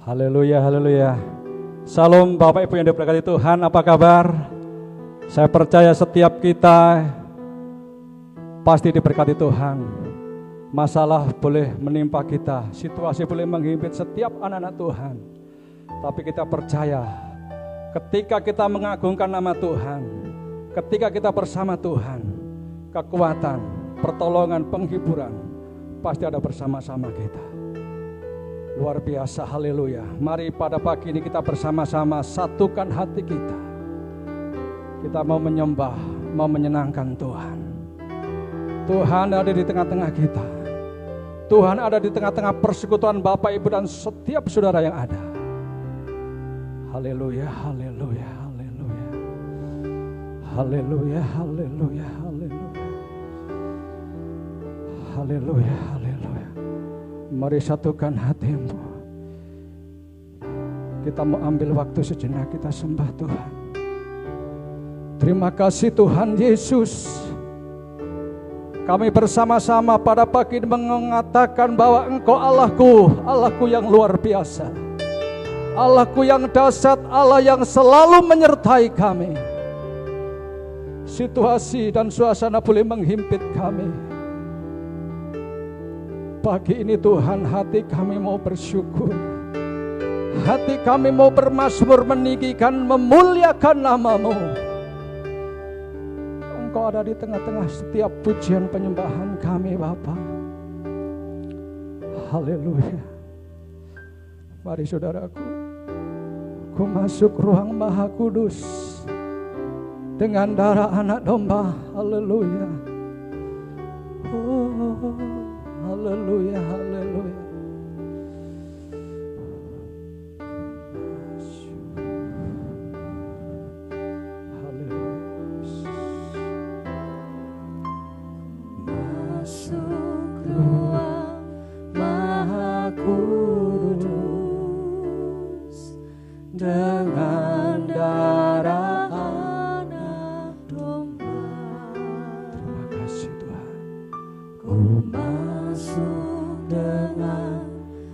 Haleluya, haleluya. Salam Bapak Ibu yang diberkati Tuhan, apa kabar? Saya percaya setiap kita pasti diberkati Tuhan. Masalah boleh menimpa kita, situasi boleh menghimpit setiap anak-anak Tuhan. Tapi kita percaya ketika kita mengagungkan nama Tuhan, ketika kita bersama Tuhan, kekuatan, pertolongan, penghiburan pasti ada bersama-sama kita. Luar biasa, haleluya. Mari pada pagi ini kita bersama-sama satukan hati kita. Kita mau menyembah, mau menyenangkan Tuhan. Tuhan ada di tengah-tengah kita. Tuhan ada di tengah-tengah persekutuan Bapak, Ibu dan setiap saudara yang ada. Haleluya, haleluya, haleluya. Haleluya, haleluya, haleluya. Haleluya, haleluya. Mari satukan hatimu. Kita mau ambil waktu sejenak, kita sembah Tuhan. Terima kasih Tuhan Yesus. Kami bersama-sama pada pagi ini mengatakan bahwa Engkau Allahku, Allahku yang luar biasa, Allahku yang dahsyat, Allah yang selalu menyertai kami. Situasi dan suasana boleh menghimpit kami. Pagi ini Tuhan, hati kami mau bersyukur. Hati kami mau bermazmur, meninggikan, memuliakan nama-Mu. Engkau ada di tengah-tengah setiap pujian penyembahan kami Bapa. Haleluya. Mari saudaraku, ku masuk ruang Maha Kudus dengan darah anak domba. Haleluya. Oh, haleluya, haleluya. Masuk ruang Maha Kudus dengan darah anak domba. Terima kasih Tuhan. Ku masuk dengan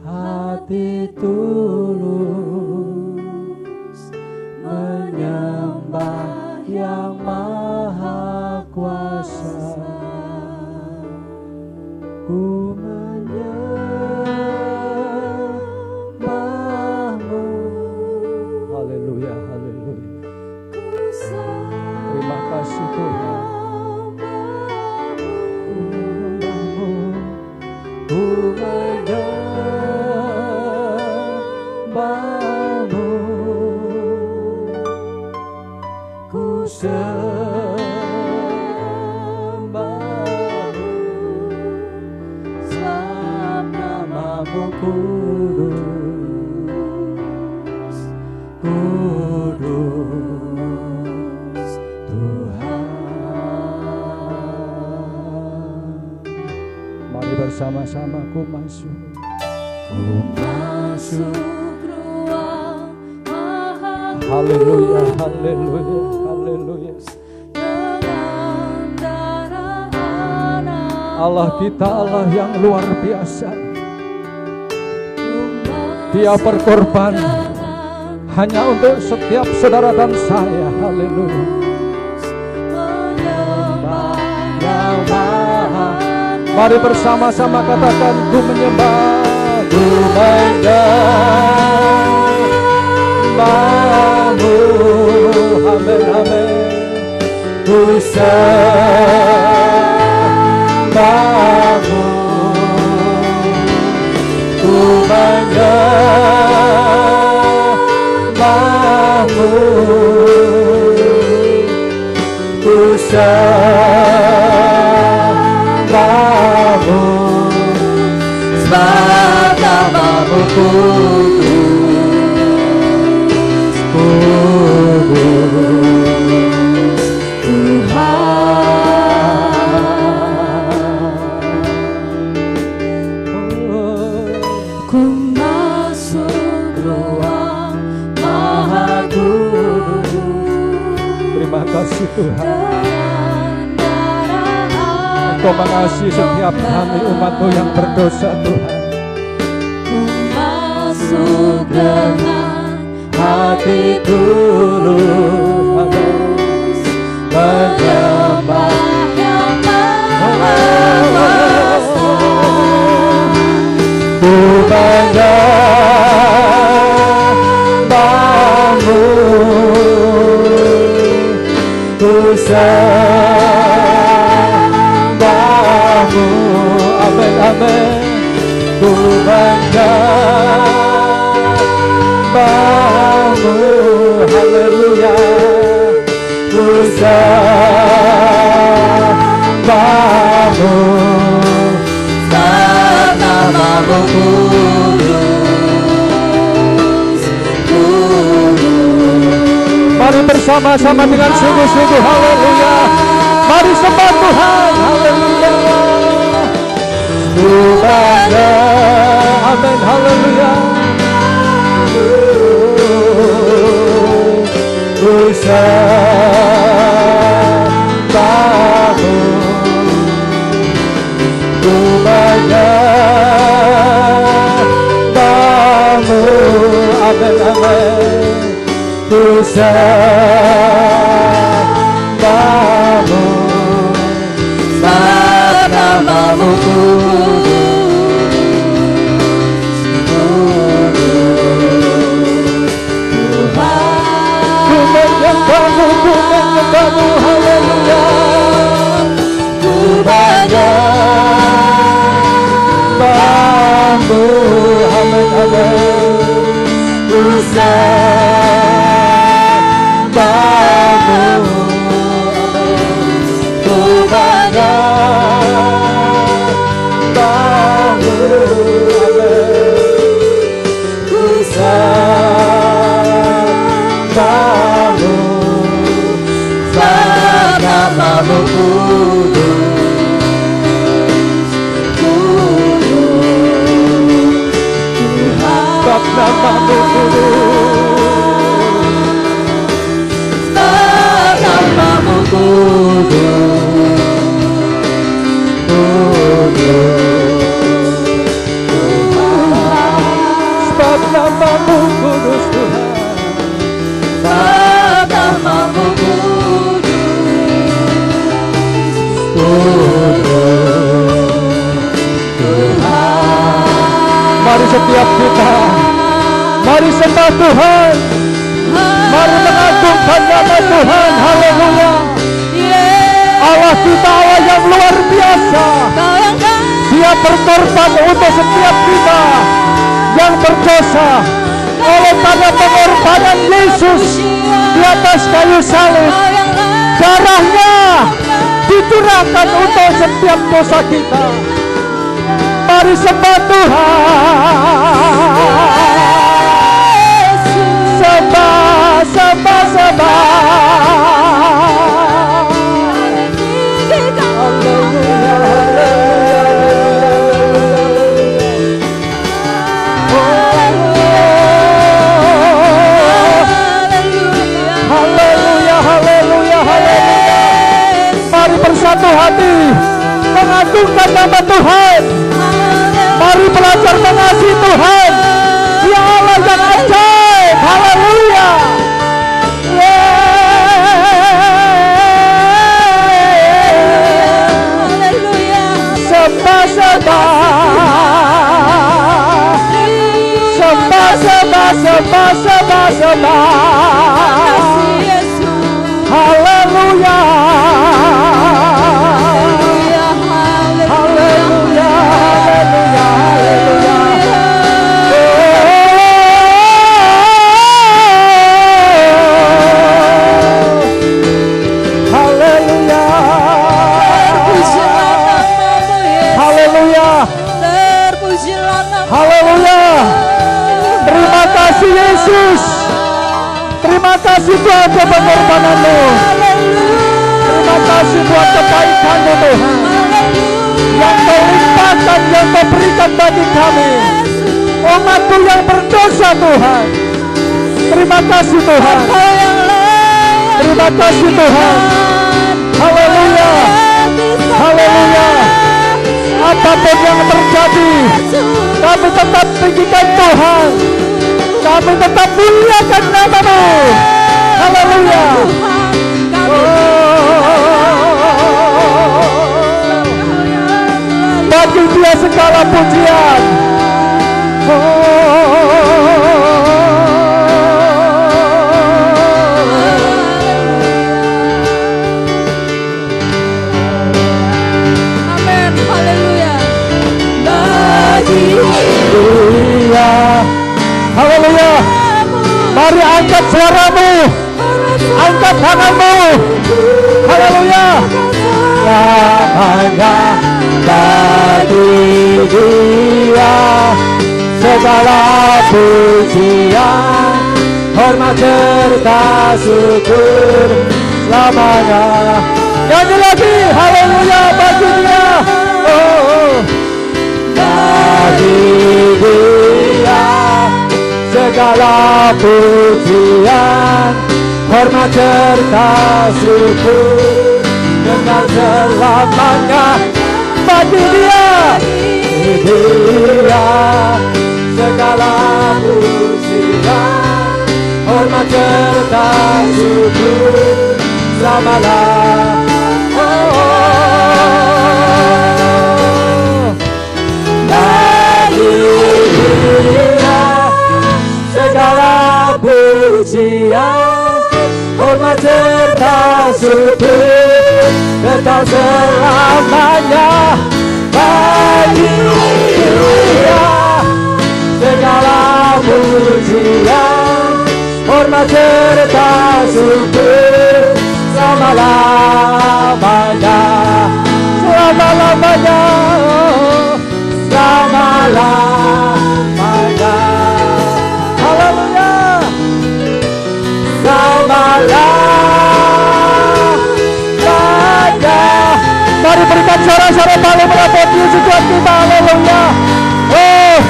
hati tulus, menyembah yang maha kuasa. Ku menyembah-Mu. Haleluya, haleluya. Terima kasih Tuhan. Ku menyembah-Mu. Ku sembah-Mu. Sebab nama-Mu kudus, kudus Tuhan. Mari bersama-sama ku masuk. Ku masuk ruang Maha Haleluya, haleluya, haleluya. dengan darah anak. Allah kita Allah yang luar biasa. Ku Dia berkorban hanya untuk setiap saudara dan saya. Haleluya. menyembah Yang maha. Mari bersama-sama katakan, ku menyembah, ku menyembah-Mu. Amin, amin. Ku sembah-Mu. Ku menyembah-Mu. Ku sembah-Mu. Sebab nama-Mu kudus, kudus Tuhan. Ku masuk ruang Maha Kudus. Terima kasih Tuhan. Dengan darah Engkau mengasihi setiap kami umat-Mu yang berdosa Tuhan. Ku masuk masuk dengan hati tulus menyembah yang Maha Kuasa. Ku menyembahmu, ku sembahmu, amin amin. Ku menyembahmu, haleluya. Ku sembahmu, namamu kudus, kudus. Mari bersama-sama dengan sungguh-sungguh, haleluya. Mari sembah Tuhan, haleluya. Tuhan, amin, haleluya. Ku sembahmu, ku menyembahmu, amin, amin. Ku sembahmu, namamu menyembahmu, haleluya. Ku menyembahmu, amin, amin. Ku sembahmu, ku menyembahmu, amin. Ku sembahmu, namamu kudus, kudus. Sebab namamu kudus, namamu kudus, kudus. Sebab namamu kudus Tuhan, sebab namamu mari setiap kita, mari sembah Tuhan, mari mengagungkan nama Tuhan, haleluya. Allah kita Allah yang luar biasa, Dia berkorban untuk setiap kita yang berdosa. Oleh karena pengorbanan Yesus di atas kayu salib, darahnya dicurahkan untuk setiap dosa kita. Mari sembah Tuhan, sembah, sembah, sembah. Haleluya, haleluya, haleluya, haleluya. Mari bersatu hati mengagungkan nama Tuhan. Mari belajar mengasihi Tuhan. Dia Allah yang ajaib. Haleluya. Sembah, sembah. Sembah, sembah, sembah, sembah, sembah. Haleluya. Haleluya, haleluya, haleluya. Haleluya. Haleluya. Haleluya. Terima kasih Yesus. Terima kasih Tuhan buat pengorbananmu. Terima kasih buat kebaikanmu Tuhan, yang Kau limpahkan, yang Kau berikan bagi kami, umat-Mu yang berdosa Tuhan. Terima kasih Tuhan. Terima kasih Tuhan. Haleluya. Haleluya. apapun yang terjadi, kami tetap tinggikan Tuhan, kami tetap muliakan nama-Mu. Haleluya. Bagi Dia segala pujian. Amin. Haleluya. Haleluya. Haleluya. Mari angkat suaramu, angkat tanganmu. Haleluya. Lamanya bagi Dia segala pujian, hormat serta syukur selamanya. Nyanyi lagi, haleluya bagi Dia. Bagi Dia segala pujian, hormat serta syukur dengan selamanya. Bagi Dia segala pujian, hormat serta syukur selamanya. Bagi Dia segala pujian, hormat serta syukur kekal selamanya. Bagi Dia segala pujian, hormat serta syukur selama-lamanya, selama-lamanya, selama-lamanya. Haleluya. Selama-lamanya. Mari berikan suara-suara paling berapot Yesus Tuhan kita. Haleluya. Oh,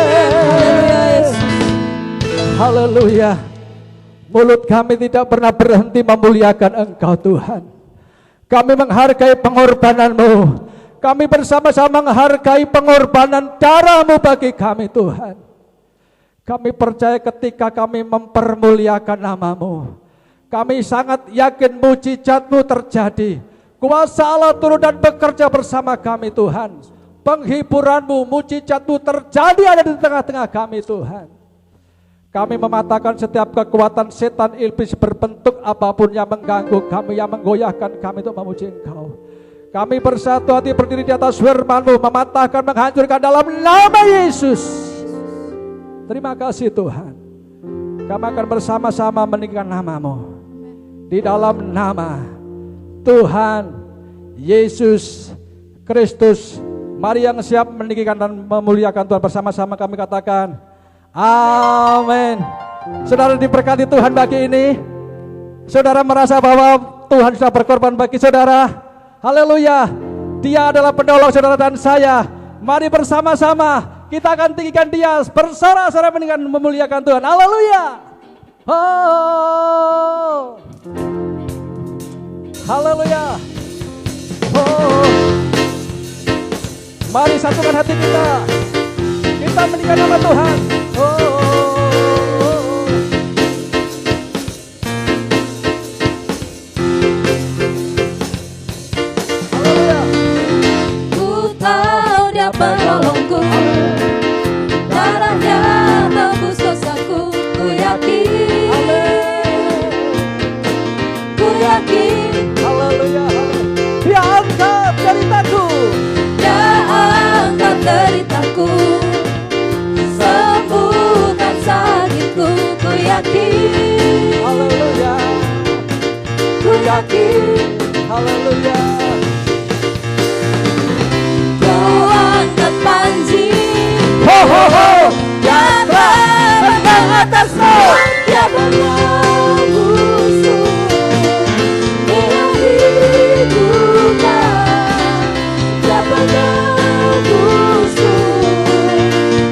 amin. Haleluya. Mulut kami tidak pernah berhenti memuliakan Engkau Tuhan. Kami menghargai pengorbanan-Mu. Kami bersama-sama menghargai pengorbanan darah-Mu bagi kami Tuhan. Kami percaya ketika kami mempermuliakan nama-Mu, kami sangat yakin mujizat-Mu terjadi. Kuasa Allah turun dan bekerja bersama kami Tuhan. Penghiburan-Mu, mujizat-Mu terjadi ada di tengah-tengah kami Tuhan. Kami mematahkan setiap kekuatan setan iblis berbentuk apapun yang mengganggu kami, yang menggoyahkan kami untuk memuji Engkau. Kami bersatu hati berdiri di atas firman-Mu, mematahkan, menghancurkan dalam nama Yesus. Terima kasih Tuhan. Kami akan bersama-sama meninggikan nama-Mu. Di dalam nama Tuhan Yesus Kristus. Mari yang siap meninggikan dan memuliakan Tuhan bersama-sama kami katakan amin. Saudara diberkati Tuhan bagi ini. Saudara merasa bahwa Tuhan sudah berkorban bagi saudara. Haleluya. Dia adalah penolong saudara dan saya. Mari bersama-sama kita akan tinggikan Dia bersorak-sorai meninggikan memuliakan Tuhan. Haleluya. Oh. Haleluya. Oh. Mari satukan hati kita. Kita meninggikan nama Tuhan. Oh. Haleluya. Ku tahu Dia penolongku, darahnya tebus dosaku. Ku yakin, ku yakin. Haleluya. Dia angkat deritaku. Dia angkat deritaku, sembuhkan sakitku. Ku yakin, Haleluya. ku yakin. Haleluya. Ku angkat panji, Ho ho ho. yang menang atasmu. Dia menang musuh, dia hidupkan. Dia menang musuh,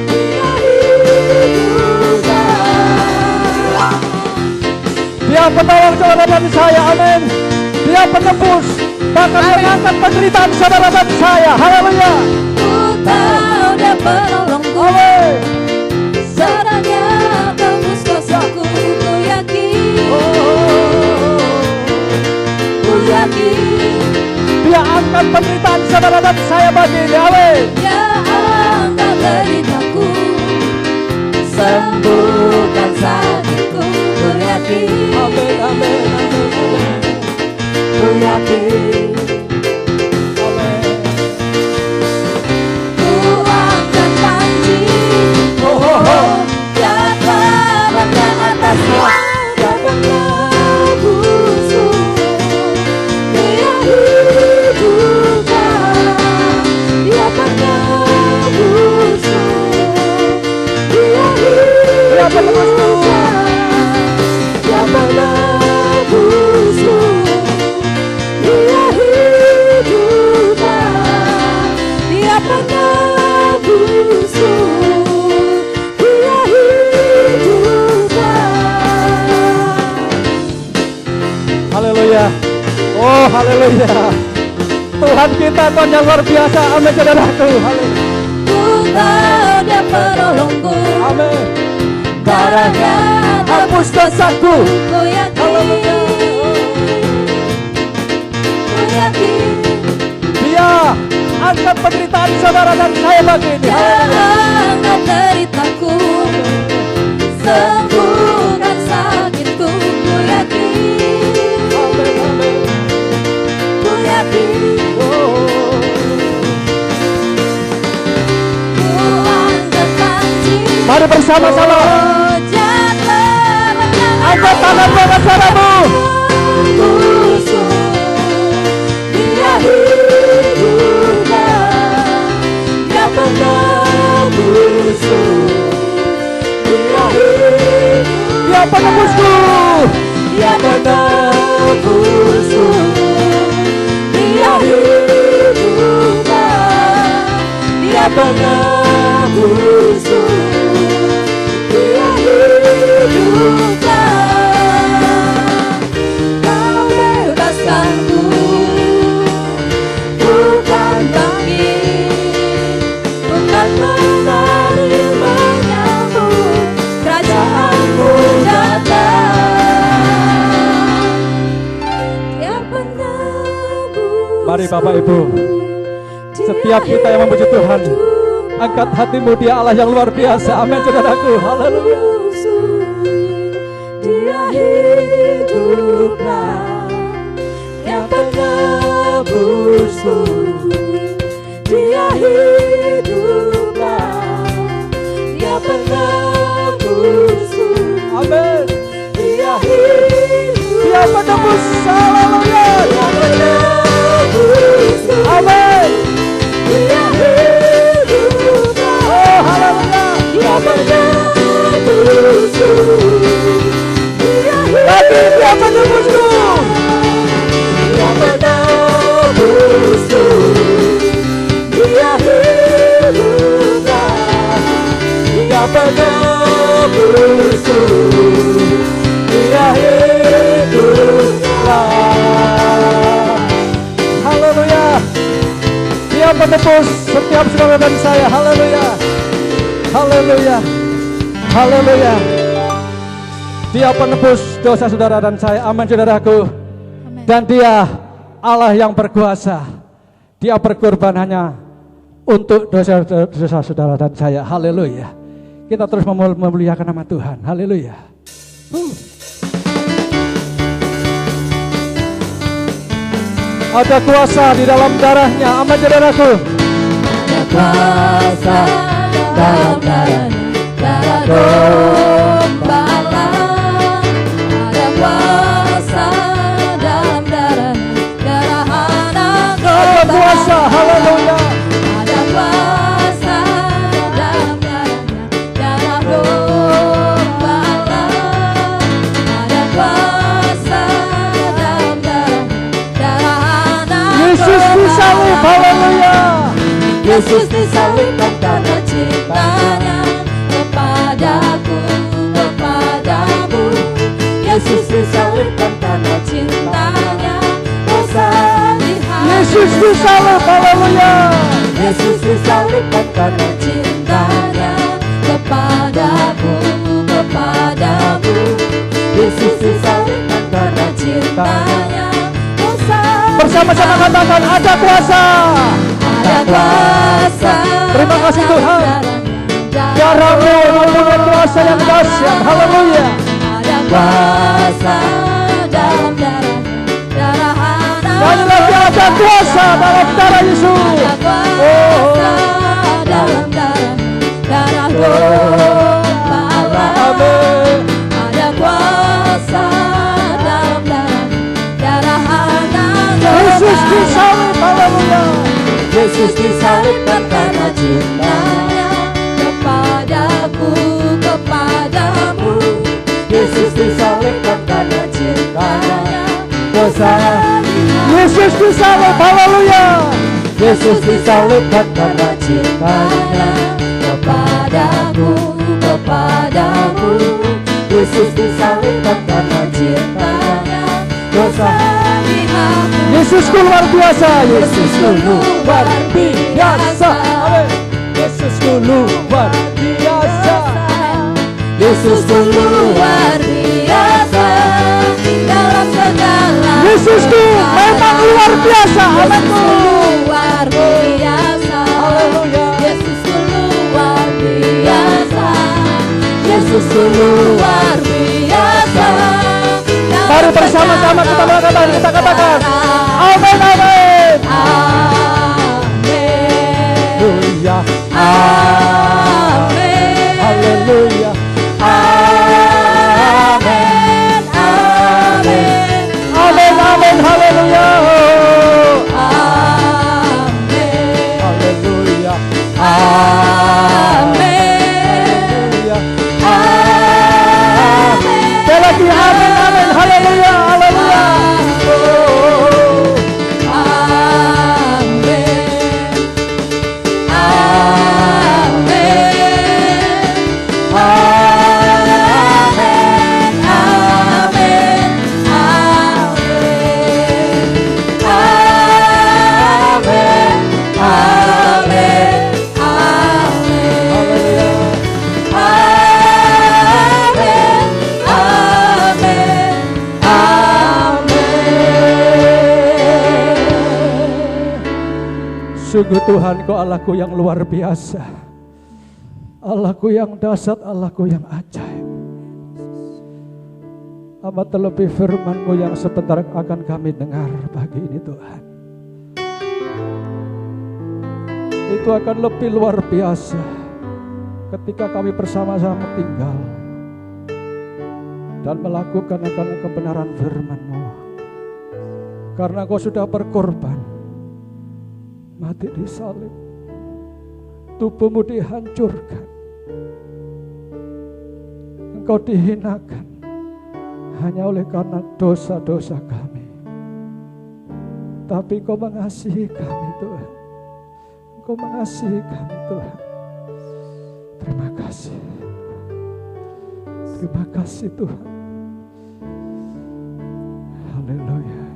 dia hidupkan. Dia penolong saudara dan saya. Amin. Dia penebus, bahkan mengangkat penderitaan saudara dan saya. Haleluya. Ku tahu Dia penolongku. Saranya tembus dosaku. Ku yakin. Ku yakin. Dia angkat penderitaan saudara dan saya bagi ini. Dia angkat deritaku. Sembuhkan sakitku. Ku yakin. Amin, amin, amin, amin. Ku yakin. Amin. Ku angkat panji. Dia telah yang atasnya. Dia penebusku. Dia hidupkan. Dia penebusku. Dia hidupkan. Dia penebusku. Dia hidupkan. Dia penebusku. Dia hidupkan. Haleluya. Oh, haleluya. Tuhan kita Tuhan yang luar biasa. Amin, saudaraku. Haleluya. Ku tahu Dia penolongku. Amin. Darahnya Hapus dosaku. Ku yakin. Ku yakin. Dia angkat penderitaan saudara dan saya bagi ini. Dia angkat deritaku. Sembuhkan sakitku. Ku yakin. Amin, amin. Ku yakin. Oh. Ku angkat panji. Mari bersama-sama. Angkat tangan buat saudaramu. Dia hidupkan. Dia penebusku. Dia hidupkan. Dia penebusku. Dia penebusku. Dia hidupkan. Dia penebusku. Dia hidupkan. Kau bebaskanku. Bukan bangkit. Bukan menyambut kerajaanmu datang. Dia penebus. Mari Bapak Ibu, setiap kita yang memuji Tuhan, angkat hatimu, Dia Allah yang luar biasa. Amin, saudaraku. Haleluya. Dia hidupkan. Dia penebusku. Dia hidupkan. Dia penebusku. Amin. Dia hidupkan. Dia penebus. Haleluya. Dia penebusku. Amin. Dia hidupkan. Oh, haleluya. Dia penebusku. Dia Lagi Dia penebusku. Dia penebusku. Dia hidupkan. Dia penebusku. Dia hidupkan. Haleluya. Dia penebus setiap saudara dan saya. Haleluya. Haleluya. Haleluya. Dia penebus dosa saudara dan saya. Amin, saudaraku. Dan Dia Allah yang berkuasa. Dia berkorban hanya untuk dosa saudara dan saya. Haleluya. Kita terus memuliakan nama Tuhan. Haleluya. Ada kuasa di dalam darahnya. Amin, saudaraku. Ada kuasa dalam darah domba Allah. Ada kuasa dalam darah anak domba. Ada kuasa. Haleluya. Ada kuasa dalam darah domba Allah. Ada kuasa dalam darah anak Yesus disalib. Haleluya. Yesus disalibkan karena cintanya kepadaku, kepadamu. Yesus disalibkan karena cintanya Yesus disalib, haleluya. Yesus disalibkan karena cintanya kepadaku, kepadamu. Yesus disalibkan karena cintanya. Bersama-sama katakan ada kuasa. Ada kuasa. Terima kasih Tuhan. Darah-Mu mempunyai kuasa yang dahsyat. Haleluya. Ada kuasa dalam darah anak. Dan lagi ada kuasa dalam darah Yesus. Ada kuasa dalam darah domba Allah. Amin. Ada kuasa dalam darah anak. Yesus disalib, haleluya. Yesus disalibkan karena cintanya kepadaku, kepadamu. Yesus disalibkan karena cintanya. Kuasa. Yesus disalib, haleluya. Yesus disalibkan karena cintanya kepadaku, kepadamu. Yesus disalibkan karena cintanya. Dosa Yesusku luar biasa. Yesusku luar biasa. Amin. Yesusku luar biasa. Yesusku luar biasa dalam segala. Yesusku memang luar biasa. Yesusku luar biasa. Haleluya. Yesusku luar biasa. Yesusku luar biasa. Mari bersama-sama kita katakan. Amin, amin. Haleluya. Amin. Haleluya. Amin. Amin. Amin, amin. Haleluya. Amin. Haleluya. Amin. Haleluya. Amin. Sekali lagi amin, amin. Haleluya. Haleluya. Sungguh Tuhan, Kau Allahku yang luar biasa, Allahku yang dahsyat, Allahku yang ajaib. Amat terlebih firman-Mu yang sebentar akan kami dengar pagi ini Tuhan, itu akan lebih luar biasa ketika kami bersama-sama tinggal dan melakukan akan kebenaran firman-Mu. Karena Kau sudah berkorban, mati di salib, tubuh-Mu dihancurkan, Engkau dihinakan hanya oleh karena dosa-dosa kami. Tapi Engkau mengasihi kami Tuhan, Engkau mengasihi kami Tuhan. Terima kasih, terima kasih Tuhan. Haleluya.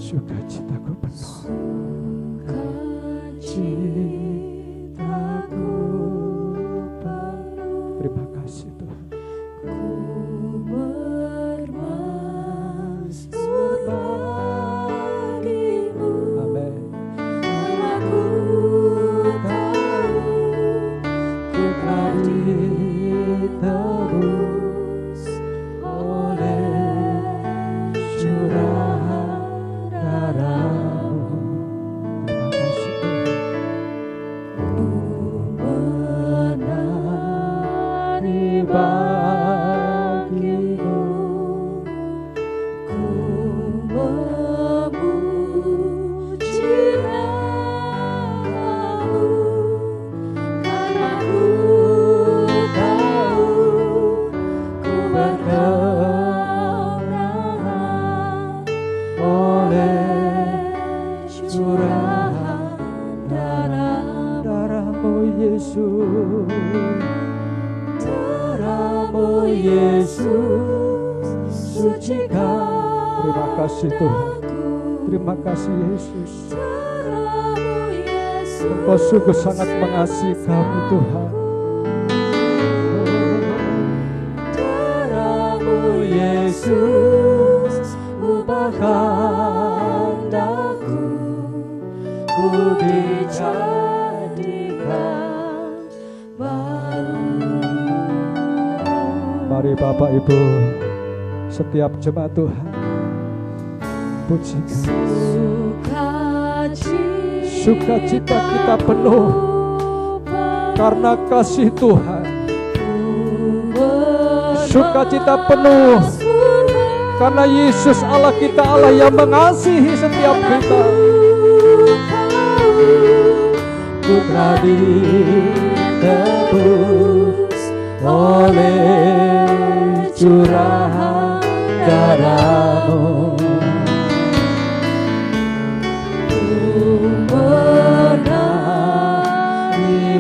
Sukacitaku penuh, sukacitaku penuh. Terima kasih Tuhan. Ku bermasmur bagimu. Amin. Karena ku tahu ku telah ditebus oleh curahan darah-Mu. Terima kasih Tuhan. Terima kasih Tuhan. Terima kasih Yesus. Engkau sungguh sangat mengasihi kami Tuhan. Darah-Mu Yesus ubahkan aku, ku dijadikan baru. Mari Bapak Ibu, setiap jemaat Tuhan, pujikan. Sukacita kita penuh karena kasih Tuhan. Sukacita penuh karena Yesus Allah kita, Allah yang mengasihi setiap kita. Putra ditebus oleh curahan darah-Mu.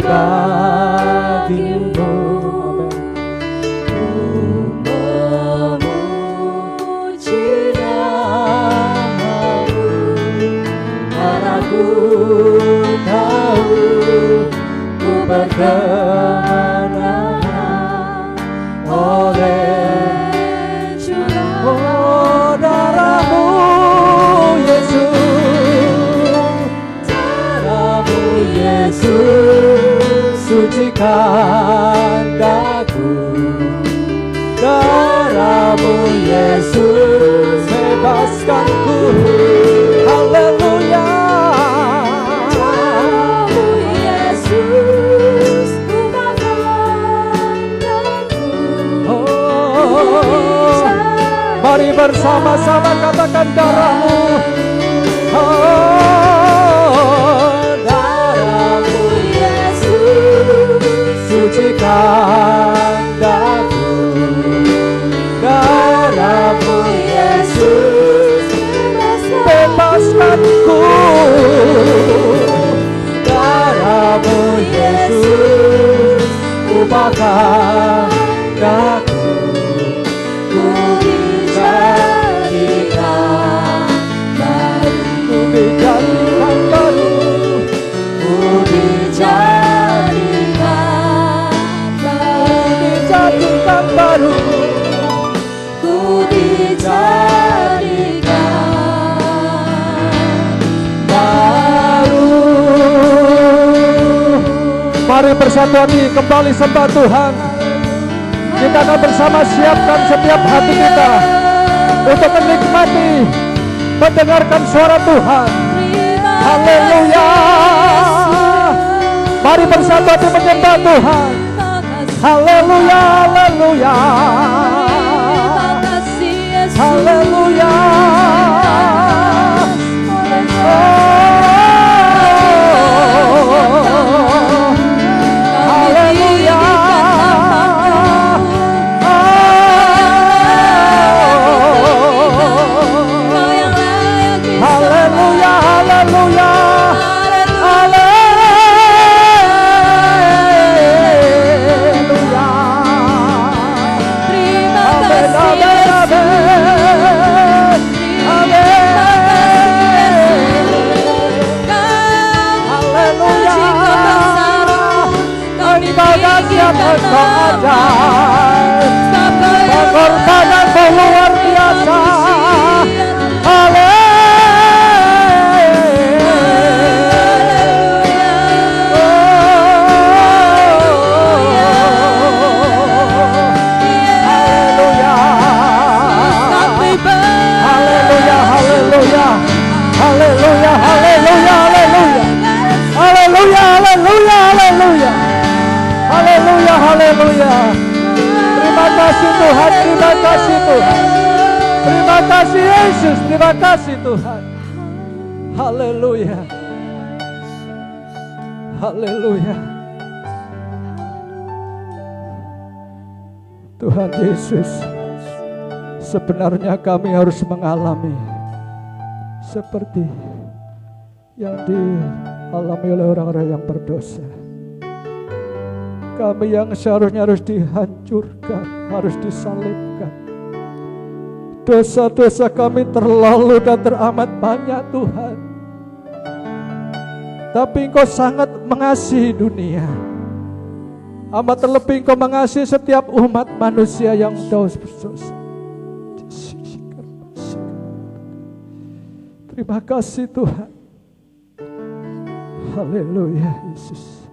Bagimu, memuji nama-Mu, karena ku tahu ku berkemenangan oleh curahan darah-Mu Yesus, darah-Mu Yesus. Sucikan daku, darah-Mu Yesus bebaskanku. Haleluya. Darah-Mu Yesus ubahkan daku. Oh, mari bersama-sama katakan darah-Mu. Sucikan daku, darah-Mu Yesus bebaskanku, darah-Mu Yesus ubahkan daku, ku dijadikan baru, ku dijadikan baru, ku dijadikan baru, ku dijadikan baru. Mari bersatu hati kembali sembah Tuhan. Kita akan bersama siapkan setiap hati kita untuk menikmati, mendengarkan suara Tuhan. Haleluya. Mari bersatu hati menyembah Tuhan. Haleluya, haleluya, haleluya, haleluya, haleluya, haleluya. Pengorbanan luar biasa. Haleluya, haleluya, haleluya, haleluya, haleluya, haleluya, haleluya, haleluya. Terima kasih Tuhan, terima kasih Tuhan, terima kasih Yesus, terima kasih Tuhan. Haleluya, haleluya. Tuhan Yesus, sebenarnya kami harus mengalami seperti yang dialami oleh orang-orang yang berdosa. Kami yang seharusnya harus dihancurkan, harus disalibkan, Dosa-dosa kami terlalu dan teramat banyak Tuhan. Tapi Engkau sangat mengasihi dunia. Amat terlebih Engkau mengasihi setiap umat manusia yang dosa. Terima kasih Tuhan. Haleluya Yesus.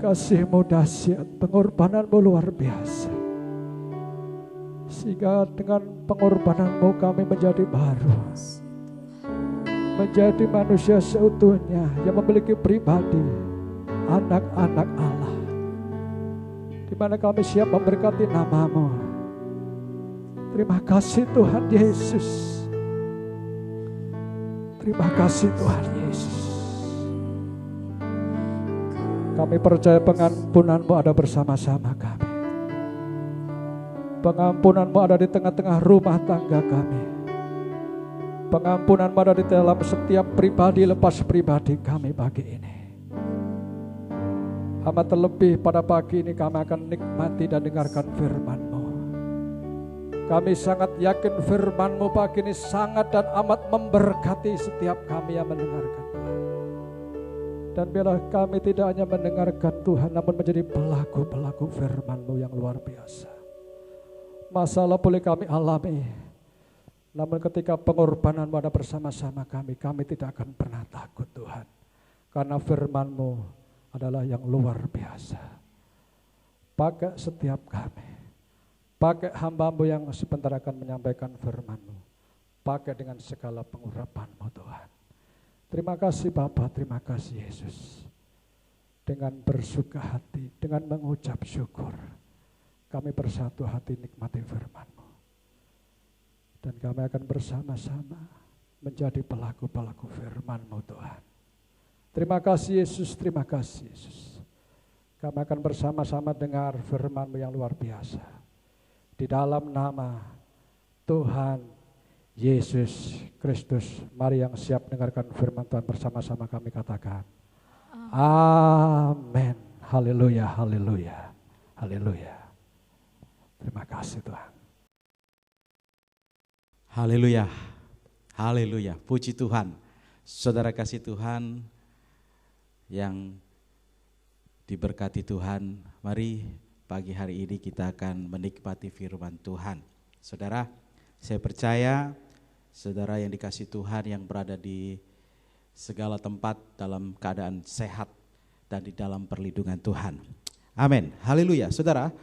Kasih-Mu dahsyat, pengorbanan-Mu luar biasa. Sehingga dengan pengorbanan-Mu kami menjadi baru. Menjadi manusia seutuhnya yang memiliki pribadi, anak-anak Allah. Di mana kami siap memberkati nama-Mu. Terima kasih Tuhan Yesus. Terima kasih Tuhan Yesus. Kami percaya pengampunan-Mu ada bersama-sama kami. Pengampunan-Mu ada di tengah-tengah rumah tangga kami. Pengampunan-Mu ada di dalam setiap pribadi lepas pribadi kami pagi ini. Amat terlebih pada pagi ini kami akan nikmati dan dengarkan firman-Mu. Kami sangat yakin firman-Mu pagi ini sangat dan amat memberkati setiap kami yang mendengarkan. Dan biarlah kami tidak hanya mendengarkan Tuhan, namun menjadi pelaku-pelaku firman-Mu yang luar biasa. Masalah boleh kami alami, namun ketika pengorbanan-Mu ada bersama-sama kami tidak akan pernah takut Tuhan. Karena firman-Mu adalah yang luar biasa. Pakai setiap kami, pakai hamba-Mu yang sebentar akan menyampaikan firman-Mu, pakai dengan segala pengurapan-Mu Tuhan. Terima kasih Bapa, terima kasih Yesus. Dengan bersuka hati, dengan mengucap syukur, kami bersatu hati nikmati firman-Mu. Dan kami akan bersama-sama menjadi pelaku-pelaku firman-Mu Tuhan. Terima kasih Yesus, terima kasih Yesus. Kami akan bersama-sama dengar firman-Mu yang luar biasa. Di dalam nama Tuhan Yesus Kristus, mari yang siap dengarkan firman Tuhan bersama-sama kami katakan. Amin. Haleluya, haleluya, haleluya. Terima kasih Tuhan. Haleluya, haleluya, puji Tuhan. Saudara kasih Tuhan yang diberkati Tuhan, mari pagi hari ini kita akan menikmati firman Tuhan. Saudara, saya percaya saudara yang dikasih Tuhan yang berada di segala tempat dalam keadaan sehat dan di dalam perlindungan Tuhan. Amin, haleluya. Saudara,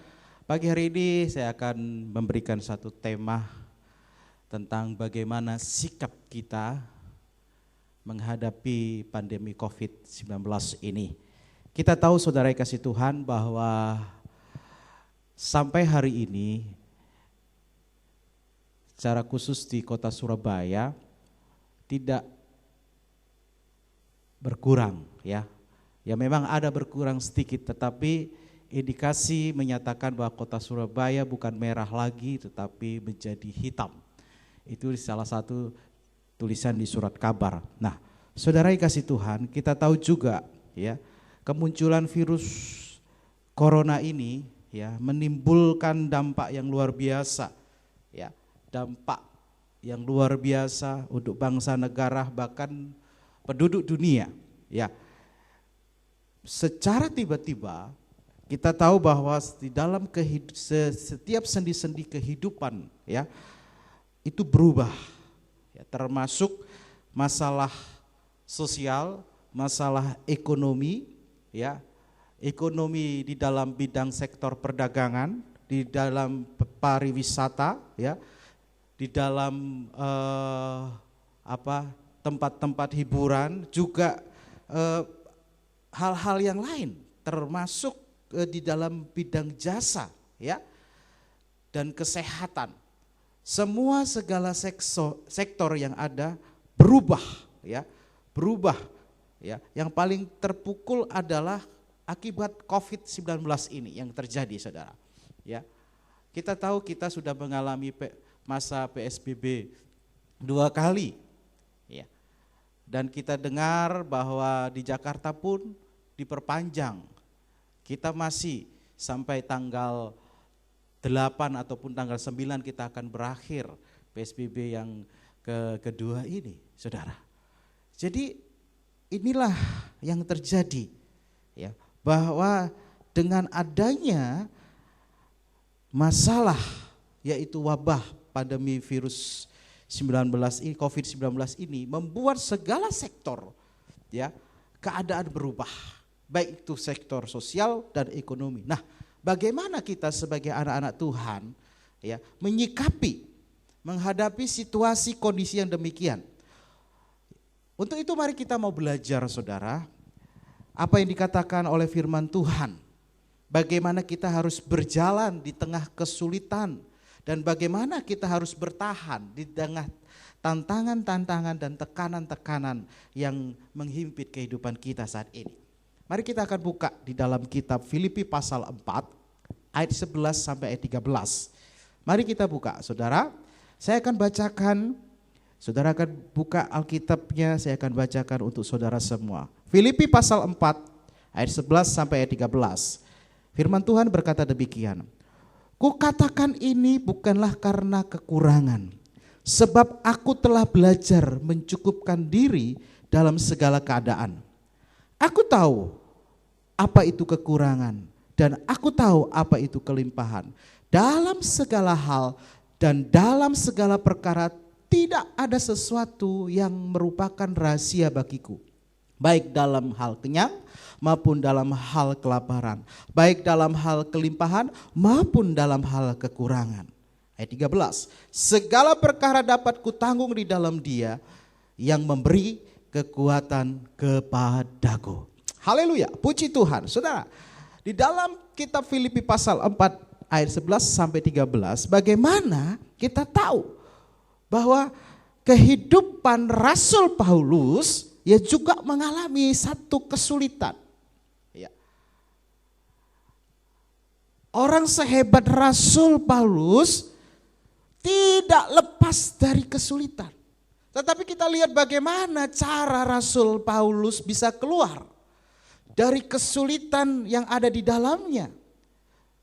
pagi hari ini saya akan memberikan satu tema tentang bagaimana sikap kita menghadapi pandemi COVID-19 ini. Kita tahu saudara yang kasih Tuhan bahwa sampai hari ini secara khusus di kota Surabaya tidak berkurang ya. Ya memang ada berkurang sedikit, tetapi indikasi menyatakan bahwa kota Surabaya bukan merah lagi tetapi menjadi hitam. Itu salah satu tulisan di surat kabar. Nah, saudara yang kasih Tuhan, kita tahu juga ya, kemunculan virus corona ini ya menimbulkan dampak yang luar biasa ya. Dampak yang luar biasa untuk bangsa negara bahkan penduduk dunia ya. Secara tiba-tiba kita tahu bahwa di dalam setiap sendi-sendi kehidupan ya itu berubah ya, termasuk masalah sosial, masalah ekonomi ya. Ekonomi di dalam bidang sektor perdagangan, di dalam pariwisata ya. Di dalam tempat-tempat hiburan juga hal-hal yang lain termasuk di dalam bidang jasa ya dan kesehatan. Semua segala sektor yang ada berubah ya, berubah ya. Yang paling terpukul adalah akibat COVID-19 ini yang terjadi saudara ya. Kita tahu kita sudah mengalami masa PSBB 2 kali ya. Dan kita dengar bahwa di Jakarta pun diperpanjang. Kita masih sampai tanggal 8 ataupun tanggal 9 kita akan berakhir PSBB yang kedua ini, saudara. Jadi inilah yang terjadi, ya, bahwa dengan adanya masalah yaitu wabah pandemi virus 19 ini, COVID-19 ini membuat segala sektor, ya, keadaan berubah, baik itu sektor sosial dan ekonomi. Nah, bagaimana kita sebagai anak-anak Tuhan, ya, menghadapi situasi kondisi yang demikian? Untuk itu mari kita mau belajar, saudara, apa yang dikatakan oleh firman Tuhan. Bagaimana kita harus berjalan di tengah kesulitan dan bagaimana kita harus bertahan di tengah tantangan-tantangan dan tekanan-tekanan yang menghimpit kehidupan kita saat ini. Mari kita akan buka di dalam kitab Filipi pasal 4 ayat 11 sampai ayat 13. Mari kita buka, saudara. Saya akan bacakan. Saudara akan buka Alkitabnya, saya akan bacakan untuk saudara semua. Filipi pasal 4 ayat 11 sampai ayat 13. Firman Tuhan berkata demikian. Kukatakan ini bukanlah karena kekurangan, sebab aku telah belajar mencukupkan diri dalam segala keadaan. Aku tahu apa itu kekurangan dan aku tahu apa itu kelimpahan. Dalam segala hal dan dalam segala perkara tidak ada sesuatu yang merupakan rahasia bagiku, baik dalam hal kenyang maupun dalam hal kelaparan, baik dalam hal kelimpahan maupun dalam hal kekurangan. Ayat 13, segala perkara dapat kutanggung di dalam Dia yang memberi kekuatan kepadaku. Haleluya, puji Tuhan. Saudara, di dalam kitab Filipi pasal 4 ayat 11 sampai 13, bagaimana kita tahu bahwa kehidupan Rasul Paulus ya juga mengalami satu kesulitan. Ya. Orang sehebat Rasul Paulus tidak lepas dari kesulitan. Tetapi kita lihat bagaimana cara Rasul Paulus bisa keluar dari kesulitan yang ada di dalamnya.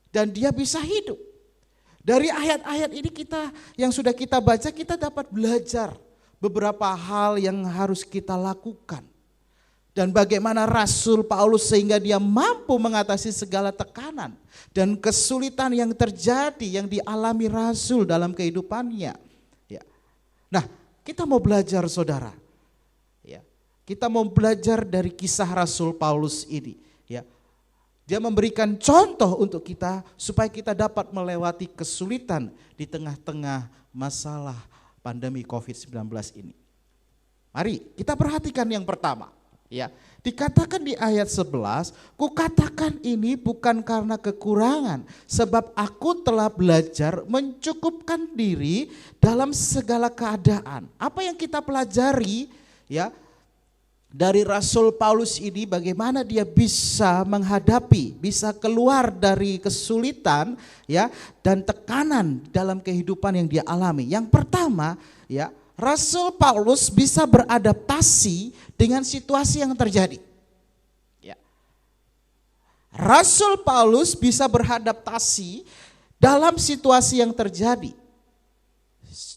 Dan dia bisa hidup. Dari ayat-ayat ini yang sudah kita baca, kita dapat belajar beberapa hal yang harus kita lakukan. Dan bagaimana Rasul Paulus sehingga dia mampu mengatasi segala tekanan dan kesulitan yang terjadi, yang dialami Rasul dalam kehidupannya. Ya. Nah, kita mau belajar, saudara. Ya. Kita mau belajar dari kisah Rasul Paulus ini. Ya. Dia memberikan contoh untuk kita supaya kita dapat melewati kesulitan di tengah-tengah masalah pandemi COVID-19 ini. Mari kita perhatikan yang pertama. Ya, dikatakan di ayat 11, kukatakan ini bukan karena kekurangan, sebab aku telah belajar mencukupkan diri dalam segala keadaan. Apa yang kita pelajari, ya, dari Rasul Paulus ini, bagaimana dia bisa menghadapi, bisa keluar dari kesulitan, ya, dan tekanan dalam kehidupan yang dia alami. Yang pertama, ya, Rasul Paulus bisa beradaptasi dengan situasi yang terjadi. Ya. Rasul Paulus bisa beradaptasi dalam situasi yang terjadi.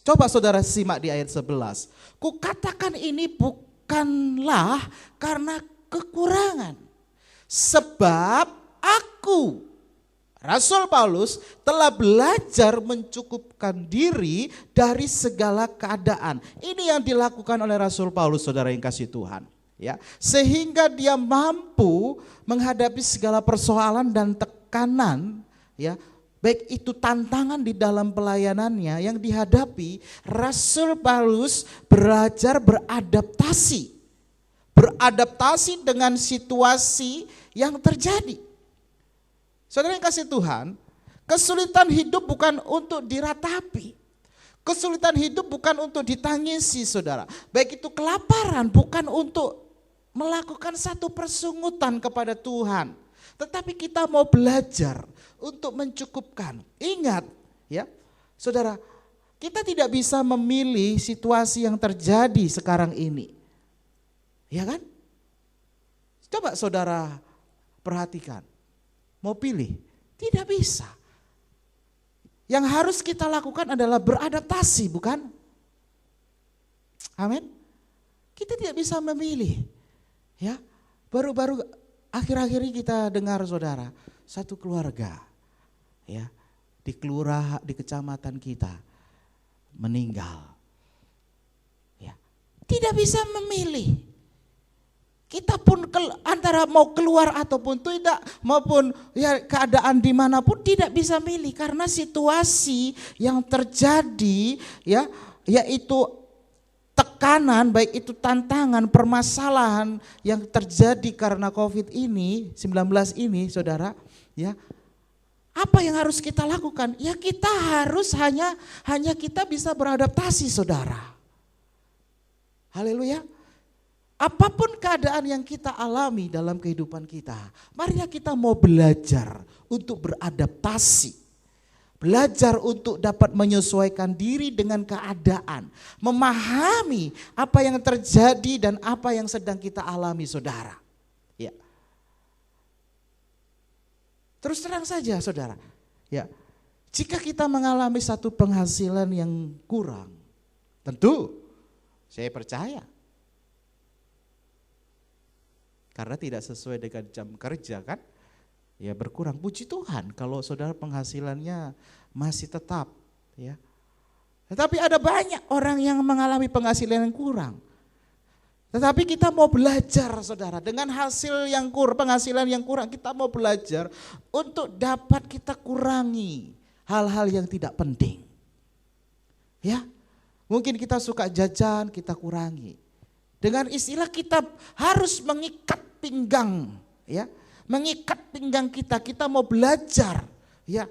Coba saudara simak di ayat 11. Kukatakan ini bukanlah karena kekurangan, sebab aku, Rasul Paulus, telah belajar mencukupkan diri dari segala keadaan. Ini yang dilakukan oleh Rasul Paulus, saudara yang kasih Tuhan. Ya, sehingga dia mampu menghadapi segala persoalan dan tekanan, ya, baik itu tantangan di dalam pelayanannya yang dihadapi. Rasul Paulus belajar beradaptasi dengan situasi yang terjadi. Saudara yang kasih Tuhan, kesulitan hidup bukan untuk diratapi. Kesulitan hidup bukan untuk ditangisi, saudara. Baik itu kelaparan bukan untuk melakukan satu persungutan kepada Tuhan. Tetapi kita mau belajar untuk mencukupkan. Ingat, ya, saudara, kita tidak bisa memilih situasi yang terjadi sekarang ini. Ya kan? Coba saudara perhatikan. Mau pilih? Tidak bisa. Yang harus kita lakukan adalah beradaptasi, bukan? Amin. Kita tidak bisa memilih. Ya, baru-baru akhir-akhir ini kita dengar saudara, satu keluarga ya di kecamatan kita meninggal. Ya, tidak bisa memilih. Kita pun antara mau keluar ataupun tidak, maupun ya keadaan dimanapun tidak bisa milih karena situasi yang terjadi ya, yaitu tekanan, baik itu tantangan, permasalahan yang terjadi karena COVID-19 ini, saudara, ya. Apa yang harus kita lakukan? Ya kita harus hanya kita bisa beradaptasi, saudara. Haleluya. Apapun keadaan yang kita alami dalam kehidupan kita, marilah kita mau belajar untuk beradaptasi. Belajar untuk dapat menyesuaikan diri dengan keadaan. Memahami apa yang terjadi dan apa yang sedang kita alami, saudara. Ya. Terus terang saja, saudara. Ya. Jika kita mengalami satu penghasilan yang kurang, tentu saya percaya karena tidak sesuai dengan jam kerja kan, ya berkurang. Puji Tuhan kalau saudara penghasilannya masih tetap ya. Tetapi ada banyak orang yang mengalami penghasilan yang kurang. Tetapi kita mau belajar, saudara, dengan hasil yang penghasilan yang kurang, kita mau belajar untuk dapat kita kurangi hal-hal yang tidak penting. Ya, mungkin kita suka jajan, kita kurangi. Dengan istilah kita harus mengikat pinggang, ya, mengikat pinggang kita mau belajar, ya,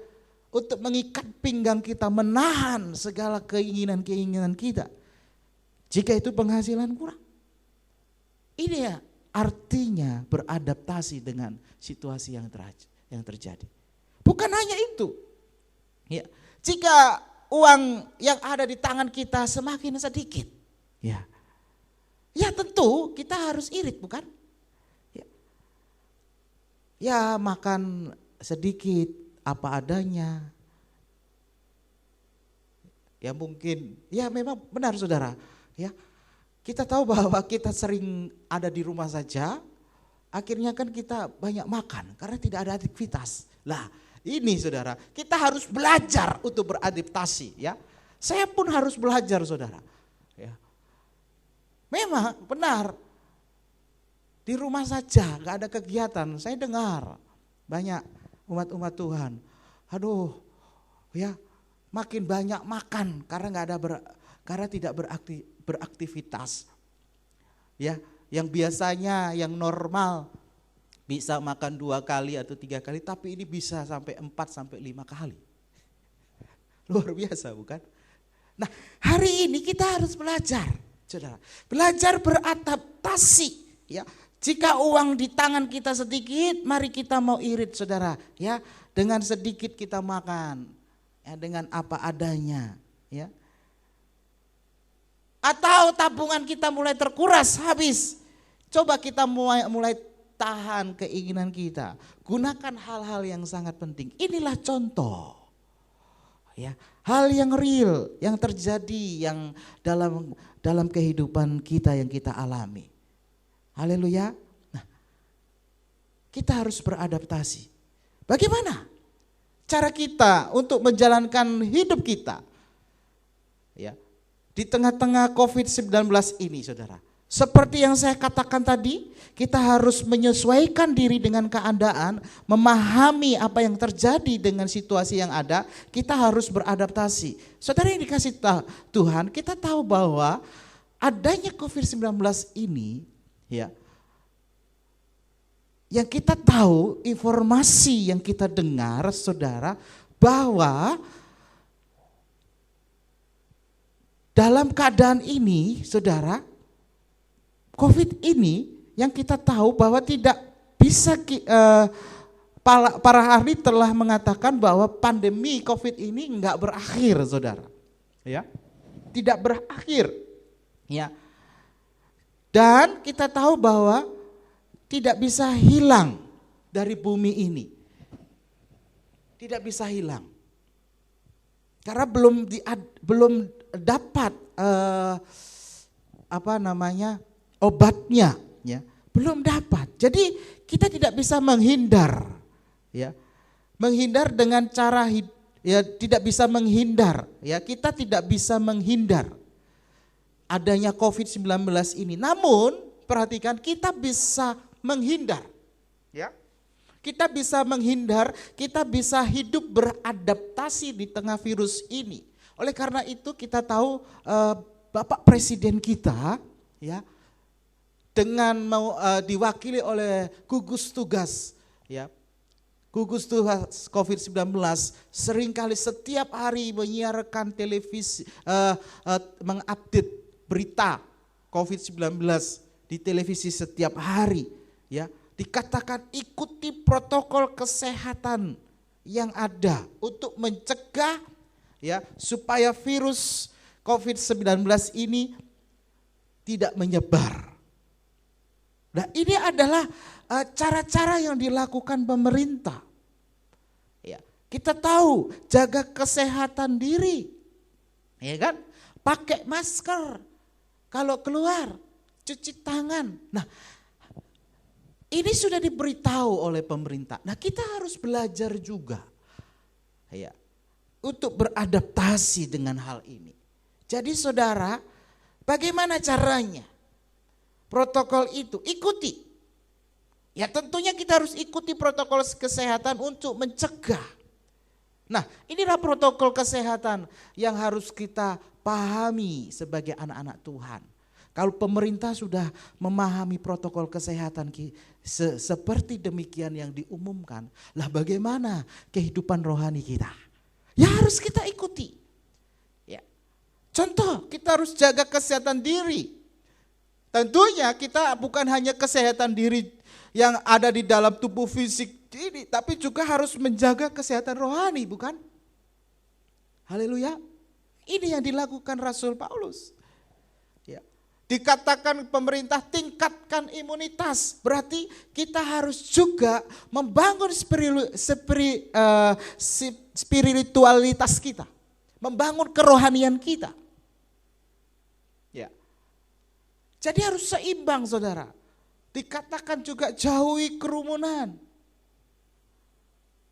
untuk mengikat pinggang kita, menahan segala keinginan-keinginan kita. Jika itu penghasilan kurang, ini ya artinya beradaptasi dengan situasi yang terjadi. Bukan hanya itu, ya, jika uang yang ada di tangan kita semakin sedikit, ya tentu kita harus irit, bukan? Ya makan sedikit apa adanya. Ya mungkin, ya memang benar saudara. Ya, kita tahu bahwa kita sering ada di rumah saja, akhirnya kan kita banyak makan karena tidak ada aktivitas. Lah ini saudara, kita harus belajar untuk beradaptasi ya. Saya pun harus belajar saudara. Ya. Memang benar. Di rumah saja, gak ada kegiatan. Saya dengar banyak umat-umat Tuhan. Aduh, ya makin banyak makan karena karena tidak beraktivitas. Ya, yang biasanya yang normal bisa makan 2 kali atau 3 kali, tapi ini bisa sampai 4 sampai 5 kali. Luar biasa, bukan? Nah, hari ini kita harus belajar, saudara. Belajar beradaptasi, ya. Jika uang di tangan kita sedikit, mari kita mau irit saudara, ya. Dengan sedikit kita makan, ya, dengan apa adanya, ya. Atau tabungan kita mulai terkuras, habis. Coba kita mulai tahan keinginan kita. Gunakan hal-hal yang sangat penting. Inilah contoh, ya, hal yang real, yang terjadi, yang dalam kehidupan kita yang kita alami. Haleluya. Nah, kita harus beradaptasi. Bagaimana cara kita untuk menjalankan hidup kita? Ya, di tengah-tengah COVID-19 ini, saudara. Seperti yang saya katakan tadi, kita harus menyesuaikan diri dengan keadaan, memahami apa yang terjadi dengan situasi yang ada, kita harus beradaptasi. Saudara yang dikasih Tuhan, kita tahu bahwa adanya COVID-19 ini, ya, yang kita tahu, informasi yang kita dengar, saudara, bahwa dalam keadaan ini, saudara, COVID ini yang kita tahu bahwa tidak bisa, para ahli telah mengatakan bahwa pandemi COVID ini enggak berakhir, saudara, ya, tidak berakhir, ya. Dan kita tahu bahwa tidak bisa hilang dari bumi ini. Tidak bisa hilang. Karena belum dapat obatnya, ya, belum dapat. Jadi kita tidak bisa menghindar, ya, menghindar dengan cara ya, tidak bisa menghindar, ya, kita tidak bisa menghindar adanya COVID-19 ini. Namun perhatikan, kita bisa menghindar, ya. Kita bisa menghindar, kita bisa hidup beradaptasi di tengah virus ini. Oleh karena itu kita tahu Bapak Presiden kita, ya, dengan diwakili oleh gugus tugas, ya, gugus tugas COVID-19 seringkali setiap hari menyiarkan televisi, mengupdate berita COVID-19 di televisi setiap hari, ya. Dikatakan ikuti protokol kesehatan yang ada untuk mencegah, ya, supaya virus COVID-19 ini tidak menyebar. Nah, ini adalah cara-cara yang dilakukan pemerintah. Ya, kita tahu jaga kesehatan diri, ya kan? Pakai masker kalau keluar, cuci tangan. Nah, ini sudah diberitahu oleh pemerintah. Nah, kita harus belajar juga, ya, untuk beradaptasi dengan hal ini. Jadi saudara, bagaimana caranya? Protokol itu ikuti. Ya, tentunya kita harus ikuti protokol kesehatan untuk mencegah. Nah, inilah protokol kesehatan yang harus kita pahami sebagai anak-anak Tuhan. Kalau pemerintah sudah memahami protokol kesehatan seperti demikian yang diumumkan, lah bagaimana kehidupan rohani kita? Ya harus kita ikuti. Ya. Contoh, kita harus jaga kesehatan diri. Tentunya kita bukan hanya kesehatan diri yang ada di dalam tubuh fisik ini, tapi juga harus menjaga kesehatan rohani, bukan? Haleluya. Ini yang dilakukan Rasul Paulus. Ya. Dikatakan pemerintah tingkatkan imunitas, berarti kita harus juga membangun spiritualitas kita, membangun kerohanian kita. Ya. Jadi harus seimbang, saudara. Dikatakan juga jauhi kerumunan.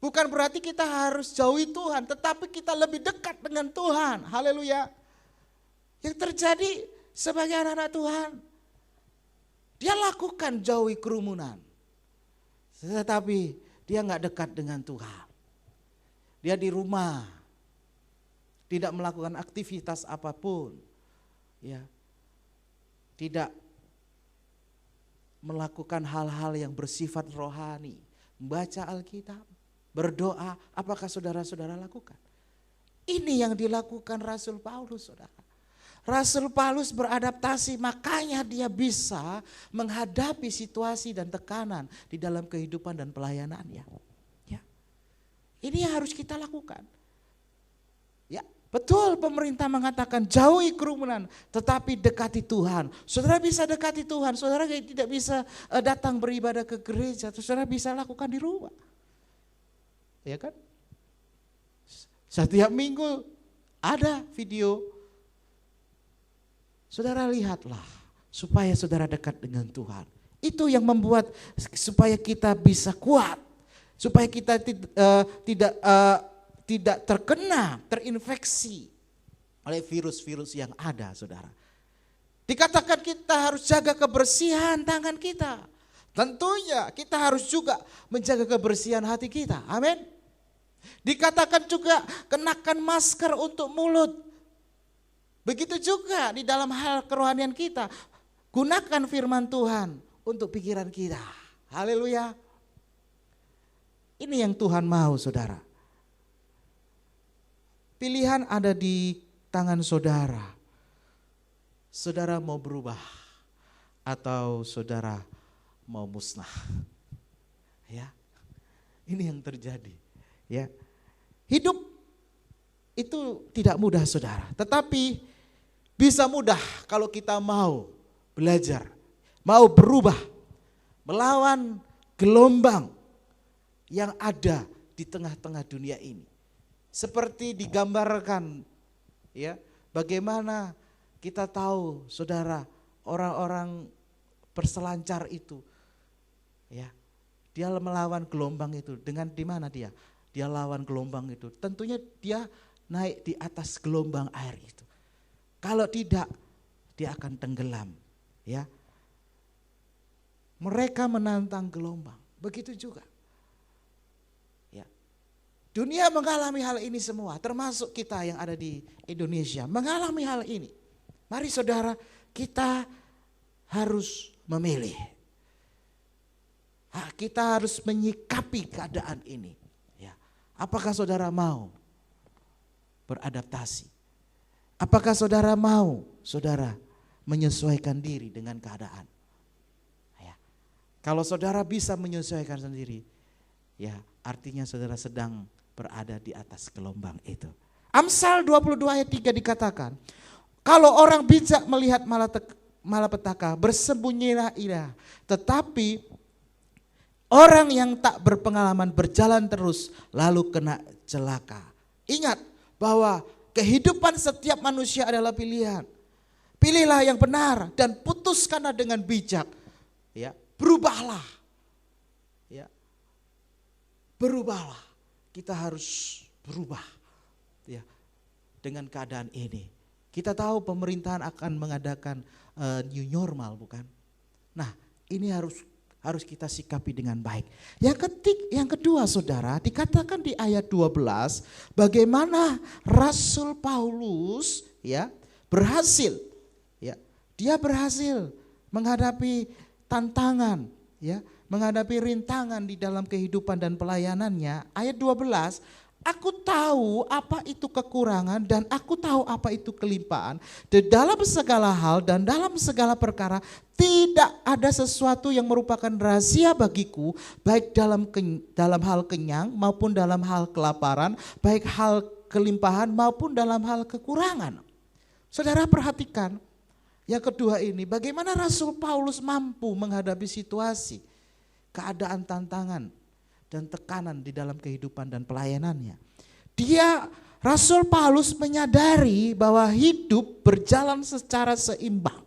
Bukan berarti kita harus jauhi Tuhan, tetapi kita lebih dekat dengan Tuhan. Haleluya. Yang terjadi sebagai anak-anak Tuhan, dia lakukan jauhi kerumunan, tetapi dia nggak dekat dengan Tuhan. Dia di rumah, tidak melakukan aktivitas apapun, ya, tidak melakukan hal-hal yang bersifat rohani, membaca Alkitab, berdoa. Apakah saudara-saudara lakukan? Ini yang dilakukan Rasul Paulus, saudara. Rasul Paulus beradaptasi, makanya dia bisa menghadapi situasi dan tekanan di dalam kehidupan dan pelayanannya. Ya. Ini yang harus kita lakukan. Ya, betul pemerintah mengatakan jauhi kerumunan, tetapi dekati Tuhan. Saudara bisa dekati Tuhan, saudara tidak bisa datang beribadah ke gereja, saudara bisa lakukan di rumah. Ya kan? Setiap minggu ada video. Saudara lihatlah, supaya saudara dekat dengan Tuhan. Itu yang membuat supaya kita bisa kuat, supaya kita tidak terinfeksi oleh virus-virus yang ada, saudara. Dikatakan kita harus jaga kebersihan tangan kita. Tentunya kita harus juga menjaga kebersihan hati kita. Amin. Dikatakan juga kenakan masker untuk mulut. Begitu juga di dalam hal kerohanian kita. Gunakan firman Tuhan untuk pikiran kita. Haleluya. Ini yang Tuhan mau, saudara. Pilihan ada di tangan saudara. Saudara mau berubah atau saudara mau musnah. Ya. Ini yang terjadi, ya. Hidup itu tidak mudah, saudara. Tetapi bisa mudah kalau kita mau belajar, mau berubah, melawan gelombang yang ada di tengah-tengah dunia ini. seperti digambarkan, ya, bagaimana kita tahu, saudara, orang-orang berselancar itu, ya, dia melawan gelombang itu dengan di mana dia? Dia lawan gelombang itu. Tentunya dia naik di atas gelombang air itu. Kalau tidak, dia akan tenggelam, ya. Mereka menantang gelombang. Begitu juga. Ya. Dunia mengalami hal ini semua, termasuk kita yang ada di Indonesia mengalami hal ini. Mari saudara, kita harus memilih. Kita harus menyikapi keadaan ini. Ya. Apakah saudara mau beradaptasi? Apakah saudara mau, saudara, menyesuaikan diri dengan keadaan? Ya. Kalau saudara bisa menyesuaikan sendiri, ya artinya saudara sedang berada di atas gelombang itu. Amsal 22 ayat 3 dikatakan, kalau orang bijak melihat malapetaka, bersembunyilah ia. Tetapi orang yang tak berpengalaman berjalan terus lalu kena celaka. Ingat bahwa kehidupan setiap manusia adalah pilihan. Pilihlah yang benar dan putuskanlah dengan bijak. Ya, berubahlah. Ya. Berubahlah. Kita harus berubah. Ya. Dengan keadaan ini. Kita tahu pemerintahan akan mengadakan new normal, bukan? Nah, ini harus kita sikapi dengan baik. Yang kedua saudara, dikatakan di ayat 12, bagaimana Rasul Paulus ya berhasil, ya dia berhasil menghadapi tantangan, ya menghadapi rintangan di dalam kehidupan dan pelayanannya. Ayat 12, aku tahu apa itu kekurangan dan aku tahu apa itu kelimpahan. Di dalam segala hal dan dalam segala perkara tidak ada sesuatu yang merupakan rahasia bagiku, baik dalam hal kenyang maupun dalam hal kelaparan, baik hal kelimpahan maupun dalam hal kekurangan. Saudara perhatikan yang kedua ini, bagaimana Rasul Paulus mampu menghadapi situasi, keadaan tantangan dan tekanan di dalam kehidupan dan pelayanannya. Rasul Paulus menyadari bahwa hidup berjalan secara seimbang.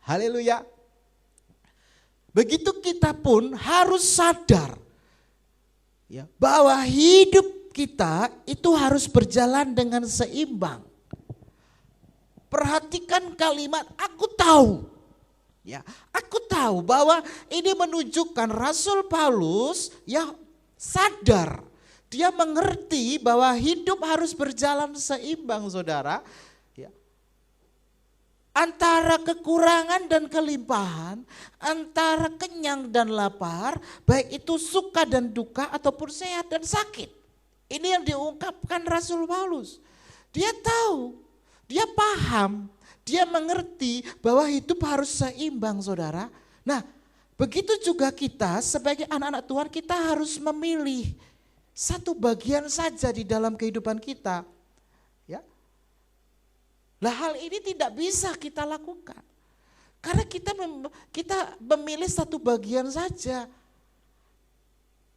Haleluya. Begitu kita pun harus sadar ya, bahwa hidup kita itu harus berjalan dengan seimbang. Perhatikan kalimat aku tahu. Ya, aku tahu bahwa ini menunjukkan Rasul Paulus ya sadar, dia mengerti bahwa hidup harus berjalan seimbang, saudara. Ya. Antara kekurangan dan kelimpahan, antara kenyang dan lapar, baik itu suka dan duka ataupun sehat dan sakit. Ini yang diungkapkan Rasul Paulus. Dia tahu, dia paham, dia mengerti bahwa hidup harus seimbang, saudara. Nah, begitu juga kita sebagai anak-anak Tuhan, kita harus memilih satu bagian saja di dalam kehidupan kita. Ya. Nah, hal ini tidak bisa kita lakukan. Karena kita memilih satu bagian saja.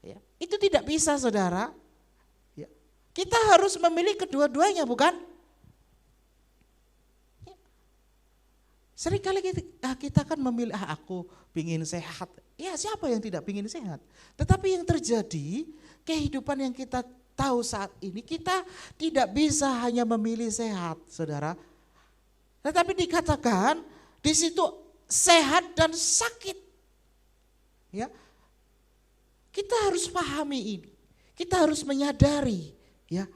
Ya. Itu tidak bisa, saudara. Ya. Kita harus memilih kedua-duanya, bukan? Seringkali kita kan memilih, aku pingin sehat. Ya siapa yang tidak pingin sehat? Tetapi yang terjadi, kehidupan yang kita tahu saat ini, kita tidak bisa hanya memilih sehat, saudara. Tetapi dikatakan di situ sehat dan sakit. Ya, kita harus pahami ini. Kita harus menyadari, ya,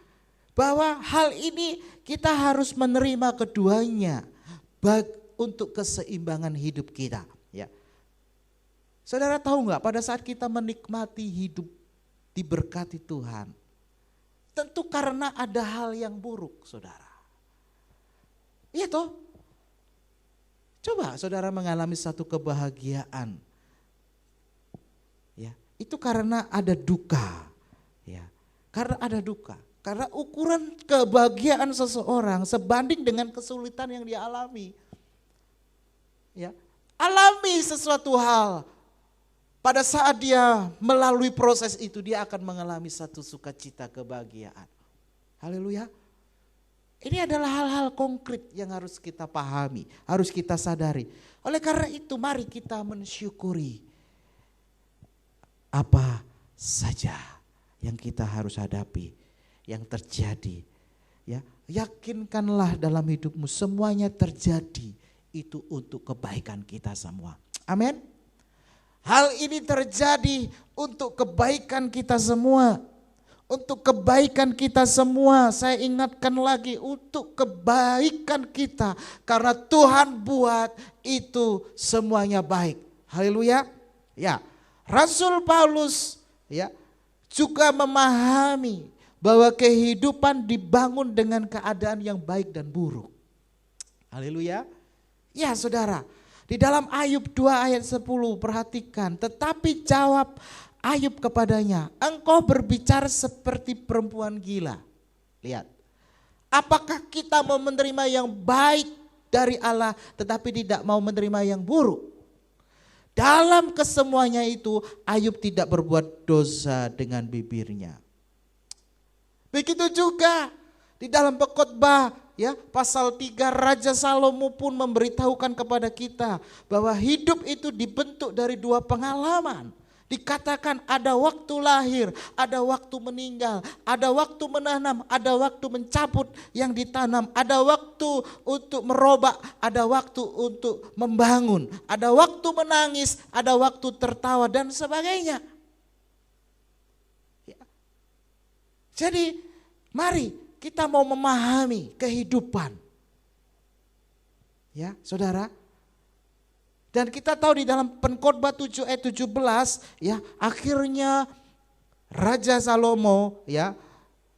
bahwa hal ini kita harus menerima keduanya. Untuk keseimbangan hidup kita, ya. Saudara tahu nggak, pada saat kita menikmati hidup diberkati Tuhan, tentu karena ada hal yang buruk, saudara. Iya toh? Coba saudara mengalami satu kebahagiaan, ya, itu karena ada duka, ya. Karena ada duka, karena ukuran kebahagiaan seseorang sebanding dengan kesulitan yang dia alami. Ya, alami sesuatu hal, pada saat dia melalui proses itu dia akan mengalami satu sukacita kebahagiaan. Haleluya. Ini adalah hal-hal konkret yang harus kita pahami, harus kita sadari. Oleh karena itu mari kita mensyukuri apa saja yang kita harus hadapi, yang terjadi. Ya, yakinkanlah dalam hidupmu semuanya terjadi itu untuk kebaikan kita semua. Amin. Hal ini terjadi untuk kebaikan kita semua. Untuk kebaikan kita semua. Saya ingatkan lagi, untuk kebaikan kita. Karena Tuhan buat itu semuanya baik. Haleluya. Ya, Rasul Paulus ya juga memahami bahwa kehidupan dibangun dengan keadaan yang baik dan buruk. Haleluya. Ya saudara, di dalam Ayub 2 ayat 10 perhatikan. Tetapi jawab Ayub kepadanya, engkau berbicara seperti perempuan gila. Lihat, apakah kita mau menerima yang baik dari Allah tetapi tidak mau menerima yang buruk? Dalam kesemuanya itu Ayub tidak berbuat dosa dengan bibirnya. Begitu juga di dalam Pengkhotbah ya pasal 3 Raja Salomo pun memberitahukan kepada kita bahwa hidup itu dibentuk dari 2 pengalaman. Dikatakan ada waktu lahir, ada waktu meninggal, ada waktu menanam, ada waktu mencabut yang ditanam, ada waktu untuk merobak, ada waktu untuk membangun, ada waktu menangis, ada waktu tertawa dan sebagainya. Jadi mari kita mau memahami kehidupan. Ya saudara. Dan kita tahu di dalam Pengkhotbah 7 ayat 17 ya akhirnya Raja Salomo ya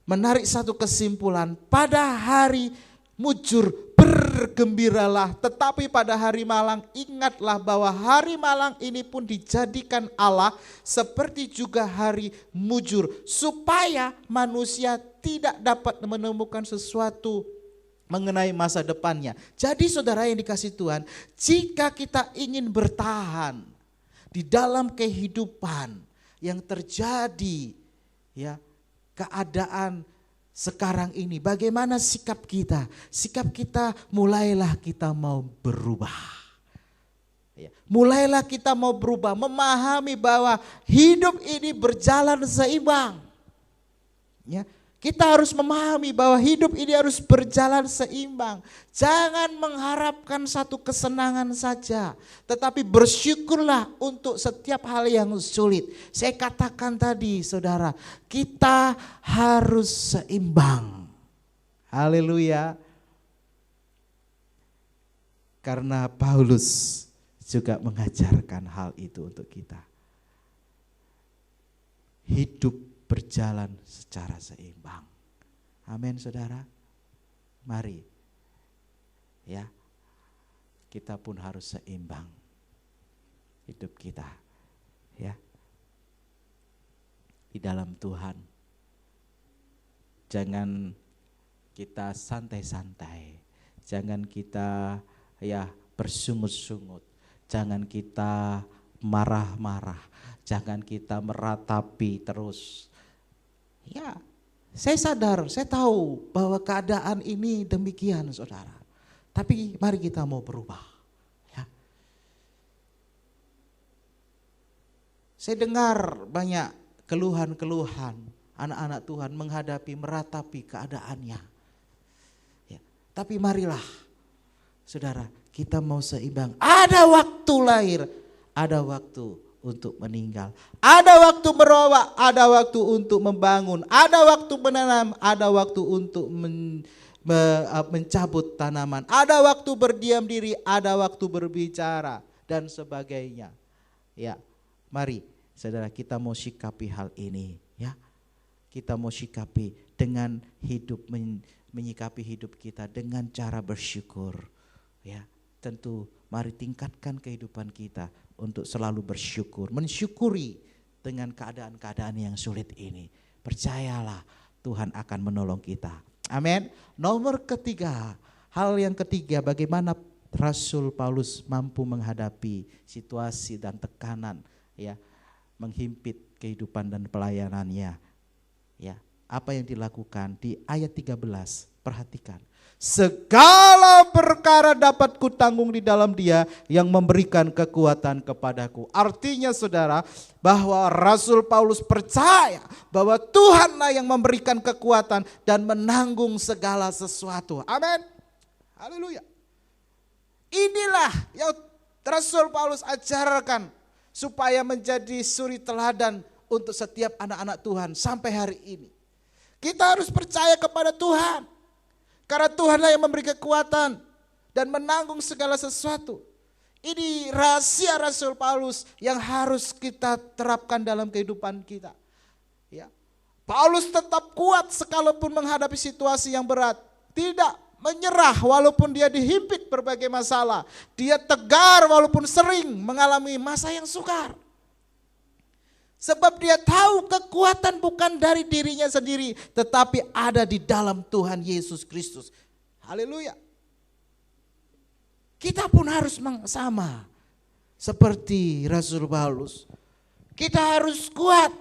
menarik satu kesimpulan. Pada hari mujur bergembiralah, tetapi pada hari malang ingatlah bahwa hari malang ini pun dijadikan Allah seperti juga hari mujur, supaya manusia tidak dapat menemukan sesuatu mengenai masa depannya. Jadi saudara yang dikasih Tuhan, jika kita ingin bertahan di dalam kehidupan yang terjadi ya keadaan sekarang ini, bagaimana sikap kita? Sikap kita mulailah kita mau berubah. Mulailah kita mau berubah, memahami bahwa hidup ini berjalan seimbang. Ya, kita harus memahami bahwa hidup ini harus berjalan seimbang. Jangan mengharapkan satu kesenangan saja, tetapi bersyukurlah untuk setiap hal yang sulit. Saya katakan tadi saudara, kita harus seimbang. Haleluya. Karena Paulus juga mengajarkan hal itu untuk kita. Hidup berjalan secara seimbang. Amin saudara. Mari ya, kita pun harus seimbang hidup kita ya di dalam Tuhan. Jangan kita santai-santai, jangan kita ya bersungut-sungut, jangan kita marah-marah, jangan kita meratapi terus. Ya, saya sadar, saya tahu bahwa keadaan ini demikian saudara. Tapi mari kita mau berubah. Ya. Saya dengar banyak keluhan-keluhan anak-anak Tuhan menghadapi, meratapi keadaannya. Ya. Tapi marilah saudara, kita mau seimbang. Ada waktu lahir, ada waktu untuk meninggal. Ada waktu merobak, ada waktu untuk membangun, ada waktu menanam, ada waktu untuk mencabut tanaman, ada waktu berdiam diri, ada waktu berbicara dan sebagainya. Ya, mari saudara kita mau sikapi hal ini ya. Kita mau sikapi dengan hidup, menyikapi hidup kita dengan cara bersyukur. Ya, tentu mari tingkatkan kehidupan kita untuk selalu bersyukur, mensyukuri dengan keadaan-keadaan yang sulit ini. Percayalah Tuhan akan menolong kita. Amin. Nomor ketiga, hal yang ketiga, bagaimana Rasul Paulus mampu menghadapi situasi dan tekanan ya, menghimpit kehidupan dan pelayanannya. Ya, apa yang dilakukan di ayat 13. Perhatikan. Segala perkara dapat kutanggung di dalam Dia yang memberikan kekuatan kepadaku. Artinya saudara, bahwa Rasul Paulus percaya bahwa Tuhanlah yang memberikan kekuatan dan menanggung segala sesuatu. Amin. Haleluya. Inilah yang Rasul Paulus ajarkan supaya menjadi suri teladan untuk setiap anak-anak Tuhan sampai hari ini. Kita harus percaya kepada Tuhan. Karena Tuhanlah yang memberi kekuatan dan menanggung segala sesuatu. Ini rahasia Rasul Paulus yang harus kita terapkan dalam kehidupan kita. Ya. Paulus tetap kuat sekalipun menghadapi situasi yang berat. Tidak menyerah walaupun dia dihimpit berbagai masalah. Dia tegar walaupun sering mengalami masa yang sukar. Sebab dia tahu kekuatan bukan dari dirinya sendiri, tetapi ada di dalam Tuhan Yesus Kristus. Haleluya. Kita pun harus sama seperti Rasul Paulus. Kita harus kuat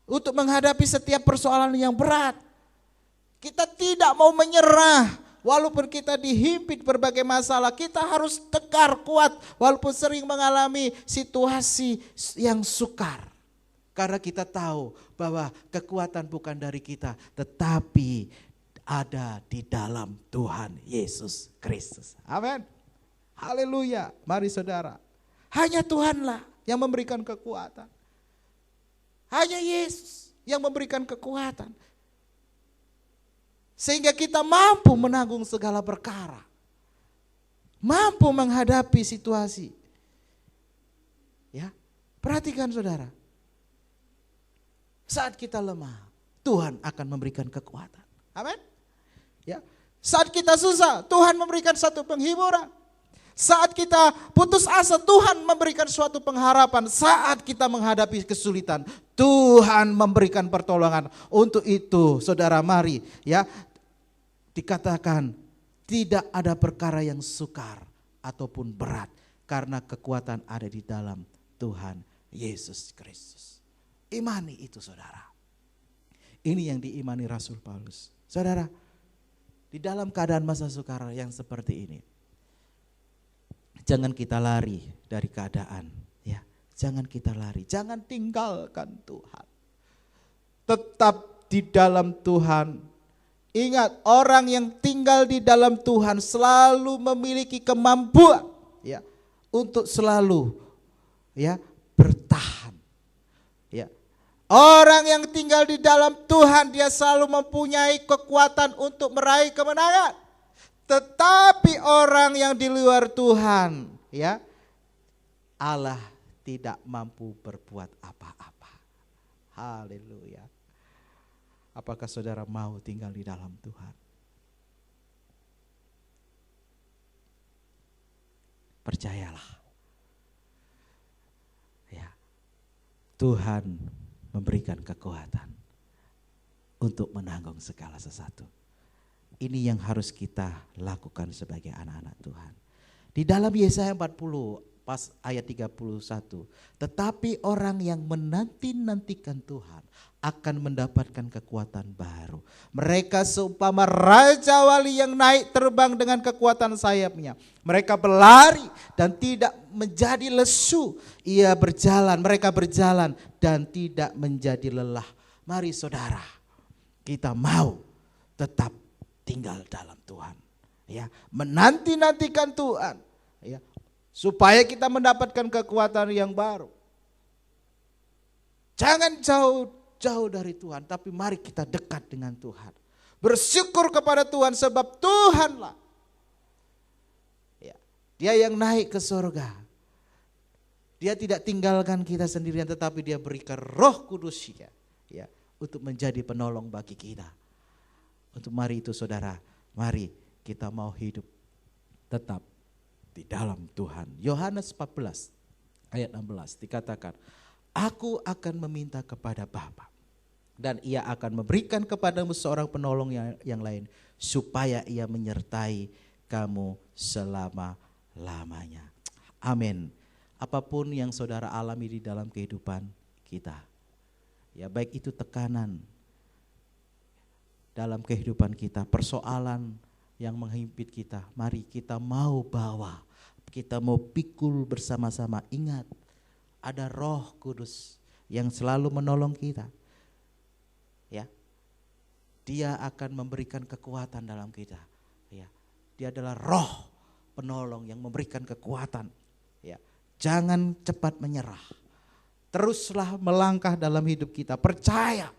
untuk menghadapi setiap persoalan yang berat. Kita tidak mau menyerah walaupun kita dihimpit berbagai masalah. Kita harus tegar kuat walaupun sering mengalami situasi yang sukar. Karena kita tahu bahwa kekuatan bukan dari kita, tetapi ada di dalam Tuhan Yesus Kristus. Amin. Haleluya. Mari saudara. Hanya Tuhanlah yang memberikan kekuatan. Hanya Yesus yang memberikan kekuatan. Sehingga kita mampu menanggung segala perkara. Mampu menghadapi situasi. Ya, perhatikan saudara. Saat kita lemah, Tuhan akan memberikan kekuatan. Amin. Ya. Saat kita susah, Tuhan memberikan satu penghiburan. Saat kita putus asa, Tuhan memberikan suatu pengharapan. Saat kita menghadapi kesulitan, Tuhan memberikan pertolongan. Untuk itu, saudara, mari ya, dikatakan tidak ada perkara yang sukar ataupun berat karena kekuatan ada di dalam Tuhan Yesus Kristus. Imani itu saudara. Ini yang diimani Rasul Paulus. Saudara, di dalam keadaan masa sukar yang seperti ini, jangan kita lari dari keadaan. Ya, jangan kita lari, jangan tinggalkan Tuhan. Tetap di dalam Tuhan. Ingat, orang yang tinggal di dalam Tuhan selalu memiliki kemampuan ya untuk selalu ya bertahan. Ya. Orang yang tinggal di dalam Tuhan dia selalu mempunyai kekuatan untuk meraih kemenangan. Tetapi orang yang di luar Tuhan, ya, Allah tidak mampu berbuat apa-apa. Haleluya. Apakah saudara mau tinggal di dalam Tuhan? Percayalah. Ya. Tuhan memberikan kekuatan untuk menanggung segala sesuatu. Ini yang harus kita lakukan sebagai anak-anak Tuhan. Di dalam Yesaya 40 pas ayat 31. Tetapi orang yang menanti-nantikan Tuhan akan mendapatkan kekuatan baru. Mereka seumpama raja wali yang naik terbang dengan kekuatan sayapnya. Mereka berlari dan tidak menjadi lesu. Mereka berjalan dan tidak menjadi lelah. Mari saudara, kita mau tetap tinggal dalam Tuhan. Ya, menanti-nantikan Tuhan. Ya, supaya kita mendapatkan kekuatan yang baru. Jangan jauh dari Tuhan, tapi mari kita dekat dengan Tuhan. Bersyukur kepada Tuhan sebab Tuhanlah ya, Dia yang naik ke surga. Dia tidak tinggalkan kita sendirian, tetapi Dia berikan Roh Kudus-Nya ya, untuk menjadi penolong bagi kita. Untuk mari itu saudara, mari kita mau hidup tetap di dalam Tuhan. Yohanes 14 ayat 16 dikatakan, Aku akan meminta kepada Bapa dan Ia akan memberikan kepadamu seorang penolong yang lain supaya Ia menyertai kamu selama-lamanya. Amin. Apapun yang saudara alami di dalam kehidupan kita, ya baik itu tekanan, dalam kehidupan kita, persoalan yang menghimpit kita, mari kita mau bawa, kita mau pikul bersama-sama. Ingat, ada Roh Kudus yang selalu menolong kita. Ya, Dia akan memberikan kekuatan dalam kita. Ya, Dia adalah Roh penolong yang memberikan kekuatan. Ya, jangan cepat menyerah. Teruslah melangkah dalam hidup kita. Percaya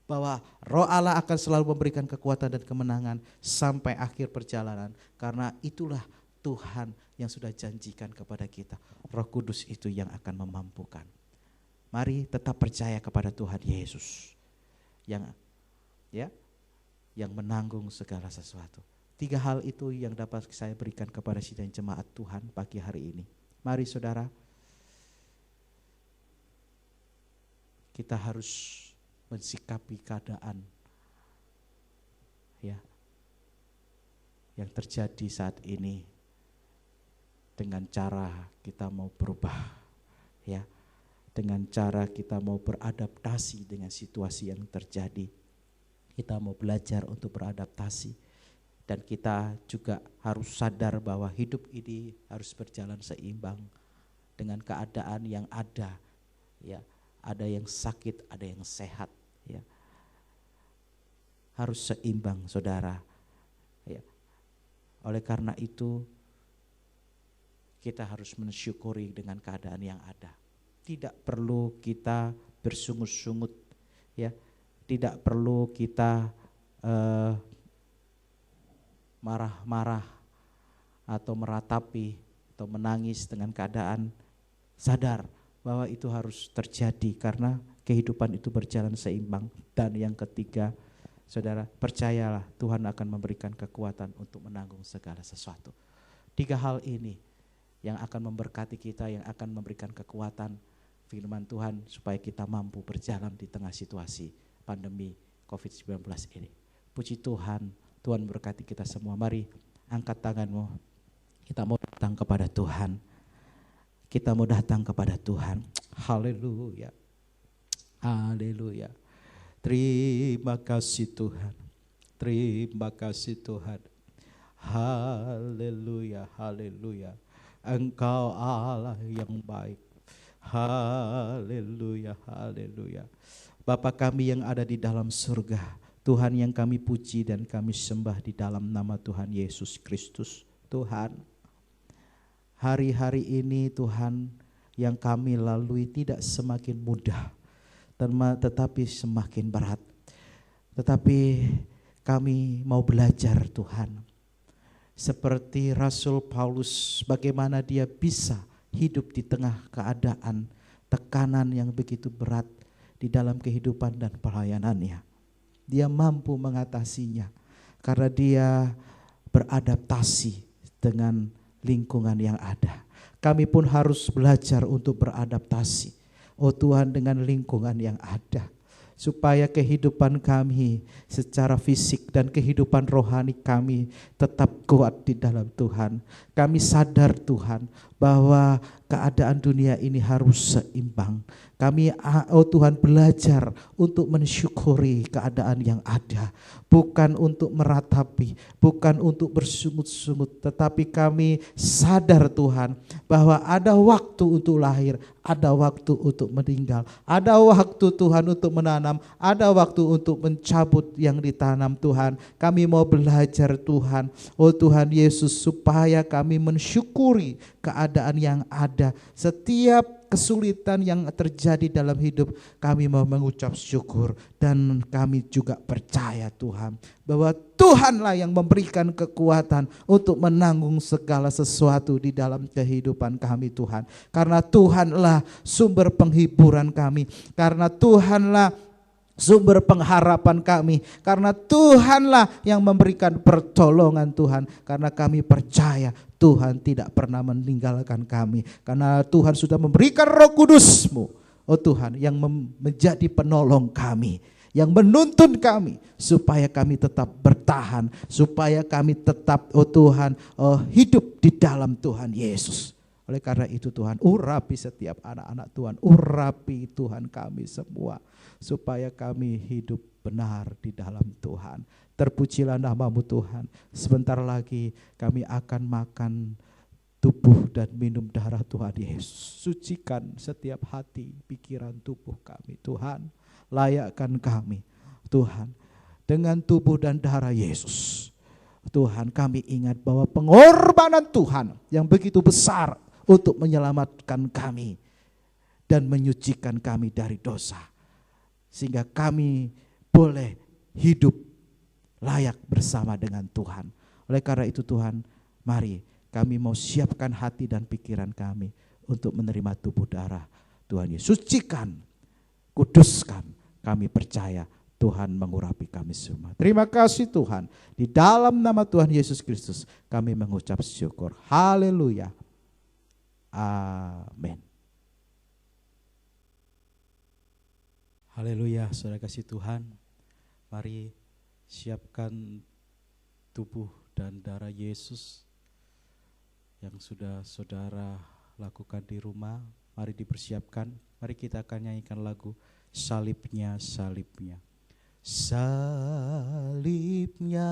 bahwa Roh Allah akan selalu memberikan kekuatan dan kemenangan sampai akhir perjalanan. Karena itulah Tuhan yang sudah janjikan kepada kita. Roh Kudus itu yang akan memampukan. Mari tetap percaya kepada Tuhan Yesus yang menanggung segala sesuatu. 3 hal itu yang dapat saya berikan kepada sidang jemaat Tuhan pagi hari ini. Mari saudara, kita harus mensikapi keadaan yang terjadi saat ini dengan cara kita mau berubah, dengan cara kita mau beradaptasi dengan situasi yang terjadi. Kita mau belajar untuk beradaptasi, dan kita juga harus sadar bahwa hidup ini harus berjalan seimbang dengan keadaan yang ada. Ada yang sakit, ada yang sehat. Harus seimbang, saudara. Oleh karena itu, kita harus mensyukuri dengan keadaan yang ada. Tidak perlu kita bersungut-sungut, tidak perlu kita marah-marah atau meratapi atau menangis dengan keadaan. Sadar bahwa itu harus terjadi karena kehidupan itu berjalan seimbang. Dan yang ketiga, saudara, percayalah Tuhan akan memberikan kekuatan untuk menanggung segala sesuatu. 3 hal ini yang akan memberkati kita, yang akan memberikan kekuatan firman Tuhan supaya kita mampu berjalan di tengah situasi pandemi COVID-19 ini. Puji Tuhan, Tuhan berkati kita semua. Mari angkat tanganmu, kita mau datang kepada Tuhan. Kita mau datang kepada Tuhan. Haleluya. Haleluya. Terima kasih Tuhan. Terima kasih Tuhan. Haleluya. Haleluya. Engkau Allah yang baik. Haleluya. Haleluya. Bapa kami yang ada di dalam surga, Tuhan yang kami puji dan kami sembah di dalam nama Tuhan Yesus Kristus. Tuhan, hari-hari ini Tuhan yang kami lalui tidak semakin mudah, tetapi semakin berat. Tetapi kami mau belajar Tuhan, seperti Rasul Paulus, bagaimana dia bisa hidup di tengah keadaan tekanan yang begitu berat di dalam kehidupan dan pelayanannya. Dia mampu mengatasinya karena dia beradaptasi dengan lingkungan yang ada. Kami pun harus belajar untuk beradaptasi, oh Tuhan, dengan lingkungan yang ada, supaya kehidupan kami secara fisik dan kehidupan rohani kami tetap kuat di dalam Tuhan. Kami sadar Tuhan bahwa keadaan dunia ini harus seimbang. Kami, oh Tuhan, belajar untuk mensyukuri keadaan yang ada. Bukan untuk meratapi, bukan untuk bersungut-sungut. Tetapi kami sadar Tuhan bahwa ada waktu untuk lahir, ada waktu untuk meninggal. Ada waktu Tuhan untuk menanam, ada waktu untuk mencabut yang ditanam Tuhan. Kami mau belajar Tuhan, oh Tuhan Yesus, supaya kami mensyukuri keadaan yang ada. Setiap kesulitan yang terjadi dalam hidup, kami mau mengucap syukur. Dan kami juga percaya Tuhan bahwa Tuhanlah yang memberikan kekuatan untuk menanggung segala sesuatu di dalam kehidupan kami Tuhan. Karena Tuhanlah sumber penghiburan kami, karena Tuhanlah sumber pengharapan kami, karena Tuhanlah yang memberikan pertolongan Tuhan. Karena kami percaya Tuhan tidak pernah meninggalkan kami, karena Tuhan sudah memberikan Roh Kudus-Mu, oh Tuhan, yang menjadi penolong kami, yang menuntun kami supaya kami tetap bertahan, supaya kami tetap, oh Tuhan, hidup di dalam Tuhan Yesus. Oleh karena itu Tuhan, urapi setiap anak-anak Tuhan, urapi Tuhan kami semua, supaya kami hidup benar di dalam Tuhan. Terpujilah nama-Mu Tuhan. Sebentar lagi kami akan makan tubuh dan minum darah Tuhan Yesus. Sucikan setiap hati, pikiran, tubuh kami Tuhan. Layakkan kami Tuhan dengan tubuh dan darah Yesus. Tuhan, kami ingat bahwa pengorbanan Tuhan yang begitu besar untuk menyelamatkan kami dan menyucikan kami dari dosa, sehingga kami boleh hidup layak bersama dengan Tuhan. Oleh karena itu Tuhan, mari kami mau siapkan hati dan pikiran kami untuk menerima tubuh darah Tuhan Yesus. Sucikan, kuduskan, kami percaya Tuhan mengurapi kami semua. Terima kasih Tuhan. Di dalam nama Tuhan Yesus Kristus kami mengucap syukur. Haleluya. Amin. Haleluya, saudara kasih Tuhan. Mari siapkan tubuh dan darah Yesus yang sudah saudara lakukan di rumah. Mari dipersiapkan. Mari kita akan nyanyikan lagu Salibnya, Salibnya. Salibnya,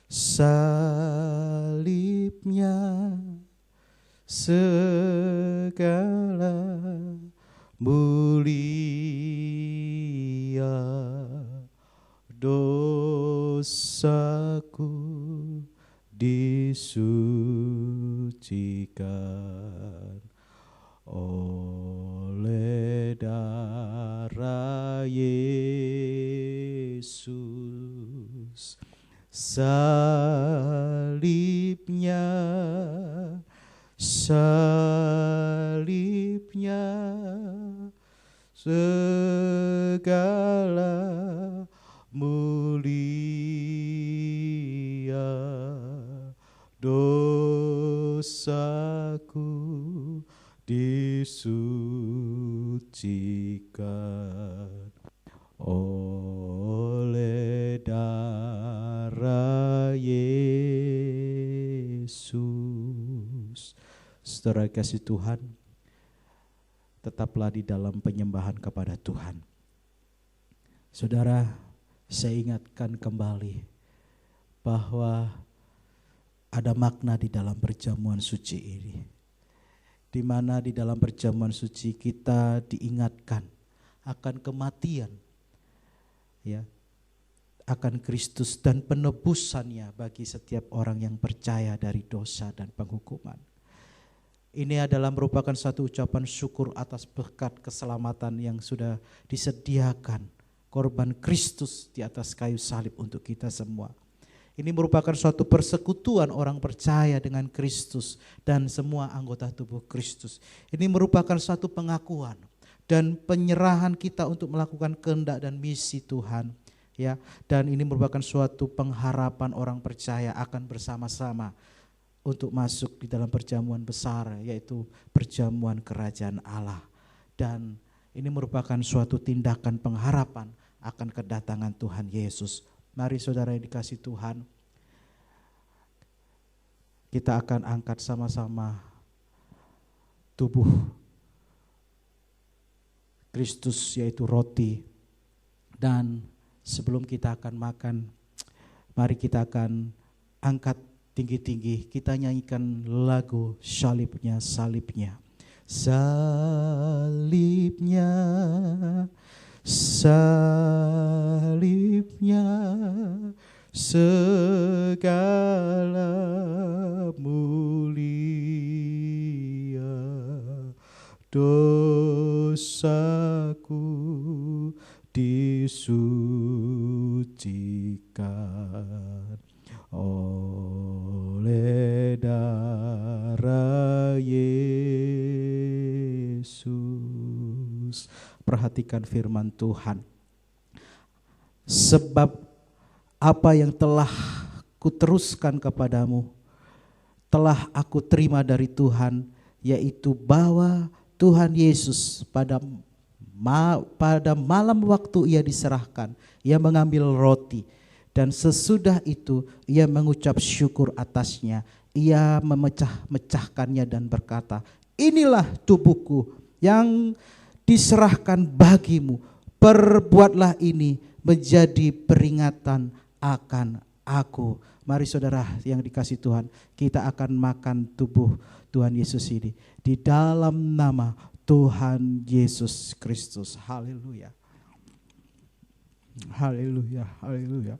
salibnya, segala mulia dosaku disucikan oleh darah Yesus. Salibnya, salibnya, segala mulia dosaku disucikan oleh darah Yesus. Saudara kasih Tuhan, tetaplah di dalam penyembahan kepada Tuhan. Saudara, saya ingatkan kembali bahwa ada makna di dalam perjamuan suci ini, di mana di dalam perjamuan suci kita diingatkan akan kematian, ya, akan Kristus dan penebusannya bagi setiap orang yang percaya dari dosa dan penghukuman. Ini adalah merupakan satu ucapan syukur atas berkat keselamatan yang sudah disediakan korban Kristus di atas kayu salib untuk kita semua. Ini merupakan suatu persekutuan orang percaya dengan Kristus dan semua anggota tubuh Kristus. Ini merupakan suatu pengakuan dan penyerahan kita untuk melakukan kehendak dan misi Tuhan, ya. Dan ini merupakan suatu pengharapan orang percaya akan bersama-sama untuk masuk di dalam perjamuan besar, yaitu perjamuan kerajaan Allah. Dan ini merupakan suatu tindakan pengharapan akan kedatangan Tuhan Yesus. Mari saudara yang dikasih Tuhan, kita akan angkat sama-sama tubuh Kristus, yaitu roti. Dan sebelum kita akan makan, mari kita akan angkat tinggi-tinggi, kita nyanyikan lagu salibnya, salibnya. Salibnya, salibnya, segala mulia dosaku disucikan oleh darah Yesus. Perhatikan firman Tuhan. Sebab apa yang telah kuteruskan kepadamu telah aku terima dari Tuhan, yaitu bahwa Tuhan Yesus pada malam waktu ia diserahkan, ia mengambil roti, dan sesudah itu ia mengucap syukur atasnya, Ia memecah-mecahkannya dan berkata, inilah tubuhku yang diserahkan bagimu. Perbuatlah ini menjadi peringatan akan aku. Mari saudara yang dikasih Tuhan, kita akan makan tubuh Tuhan Yesus ini di dalam nama Tuhan Yesus Kristus. Haleluya. Haleluya, haleluya,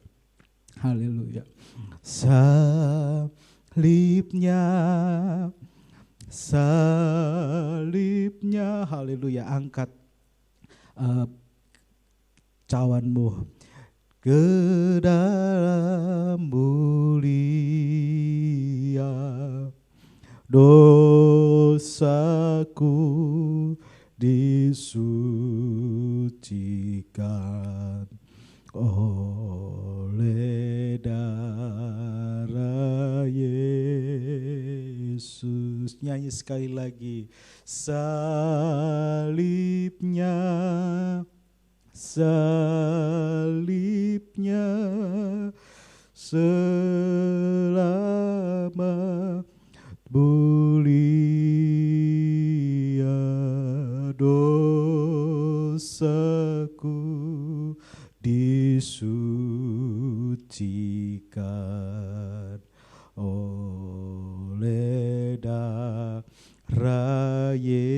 haleluya. Salibnya, haleluya. Angkat cawanmu ke dalam mulia, dosaku disucikan oleh darah Yesus. Nyanyi sekali lagi. Salibnya selama mulia, dosaku disucikan oleh darah Yesus.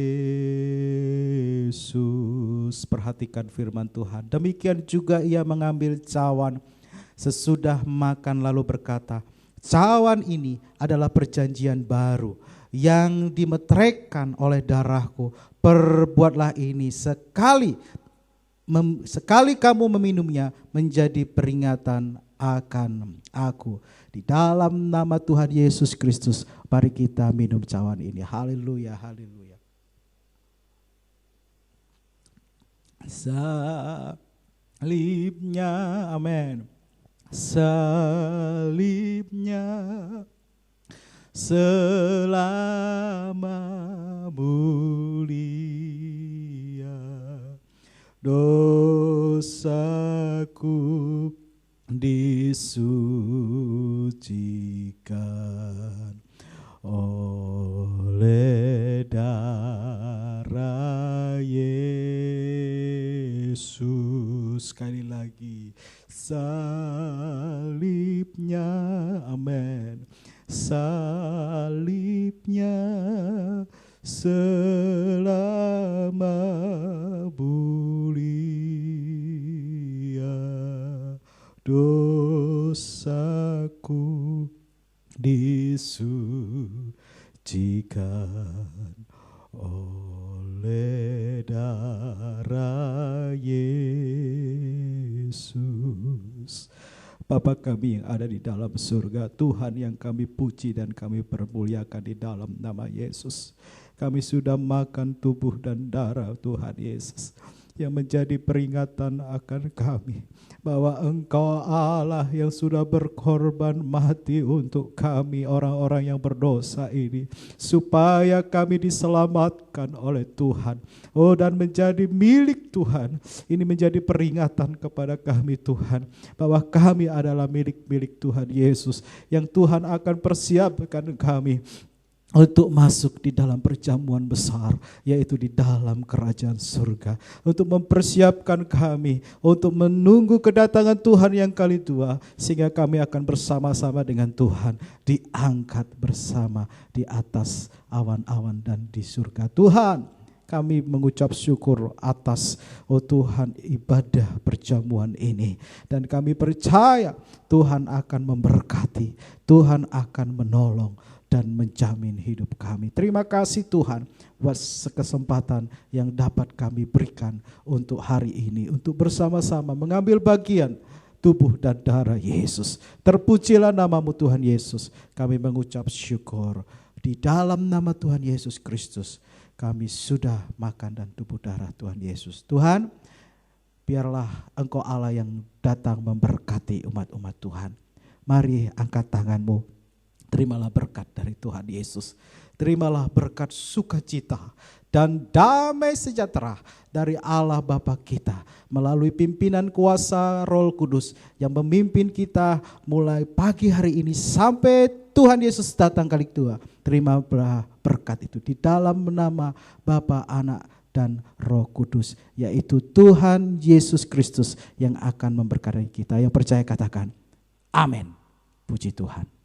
Perhatikan firman Tuhan. Demikian juga ia mengambil cawan sesudah makan lalu berkata, cawan ini adalah perjanjian baru yang dimeteraikan oleh darahku. Perbuatlah ini sekali kamu meminumnya menjadi peringatan akan aku. Di dalam nama Tuhan Yesus Kristus, mari kita minum cawan ini. Haleluya, haleluya. Salibnya, amin. Salibnya selama mulia, dosaku disucikan oleh darah Yesus. Sekali lagi, salibnya, amin. Salibnya selama mulia, dosaku disucikan oleh darah Yesus. Bapa kami yang ada di dalam surga, Tuhan yang kami puji dan kami permuliakan di dalam nama Yesus. Kami sudah makan tubuh dan darah Tuhan Yesus yang menjadi peringatan akan kami bahwa Engkau Allah yang sudah berkorban mati untuk kami orang-orang yang berdosa ini, supaya kami diselamatkan oleh Tuhan. Oh, dan menjadi milik Tuhan. Ini menjadi peringatan kepada kami Tuhan, bahwa kami adalah milik-milik Tuhan Yesus, yang Tuhan akan persiapkan kami untuk masuk di dalam perjamuan besar, yaitu di dalam kerajaan surga, untuk mempersiapkan kami untuk menunggu kedatangan Tuhan yang kali dua, sehingga kami akan bersama-sama dengan Tuhan diangkat bersama di atas awan-awan dan di surga. Tuhan, kami mengucap syukur atas, oh Tuhan, ibadah perjamuan ini, dan kami percaya Tuhan akan memberkati, Tuhan akan menolong dan menjamin hidup kami. Terima kasih Tuhan buat kesempatan yang dapat kami berikan untuk hari ini, untuk bersama-sama mengambil bagian tubuh dan darah Yesus. Terpujilah namamu Tuhan Yesus. Kami mengucap syukur di dalam nama Tuhan Yesus Kristus. Kami sudah makan dan tubuh darah Tuhan Yesus. Tuhan, biarlah Engkau Allah yang datang memberkati umat-umat Tuhan. Mari angkat tanganmu. Terimalah berkat dari Tuhan Yesus. Terimalah berkat sukacita. dan damai sejahtera dari Allah Bapa kita melalui pimpinan kuasa Roh Kudus yang memimpin kita mulai pagi hari ini sampai Tuhan Yesus datang kali kedua. Terima berkat itu di dalam nama Bapa, Anak, dan Roh Kudus, yaitu Tuhan Yesus Kristus yang akan memberkati kita. Yang percaya katakan amin. Puji Tuhan.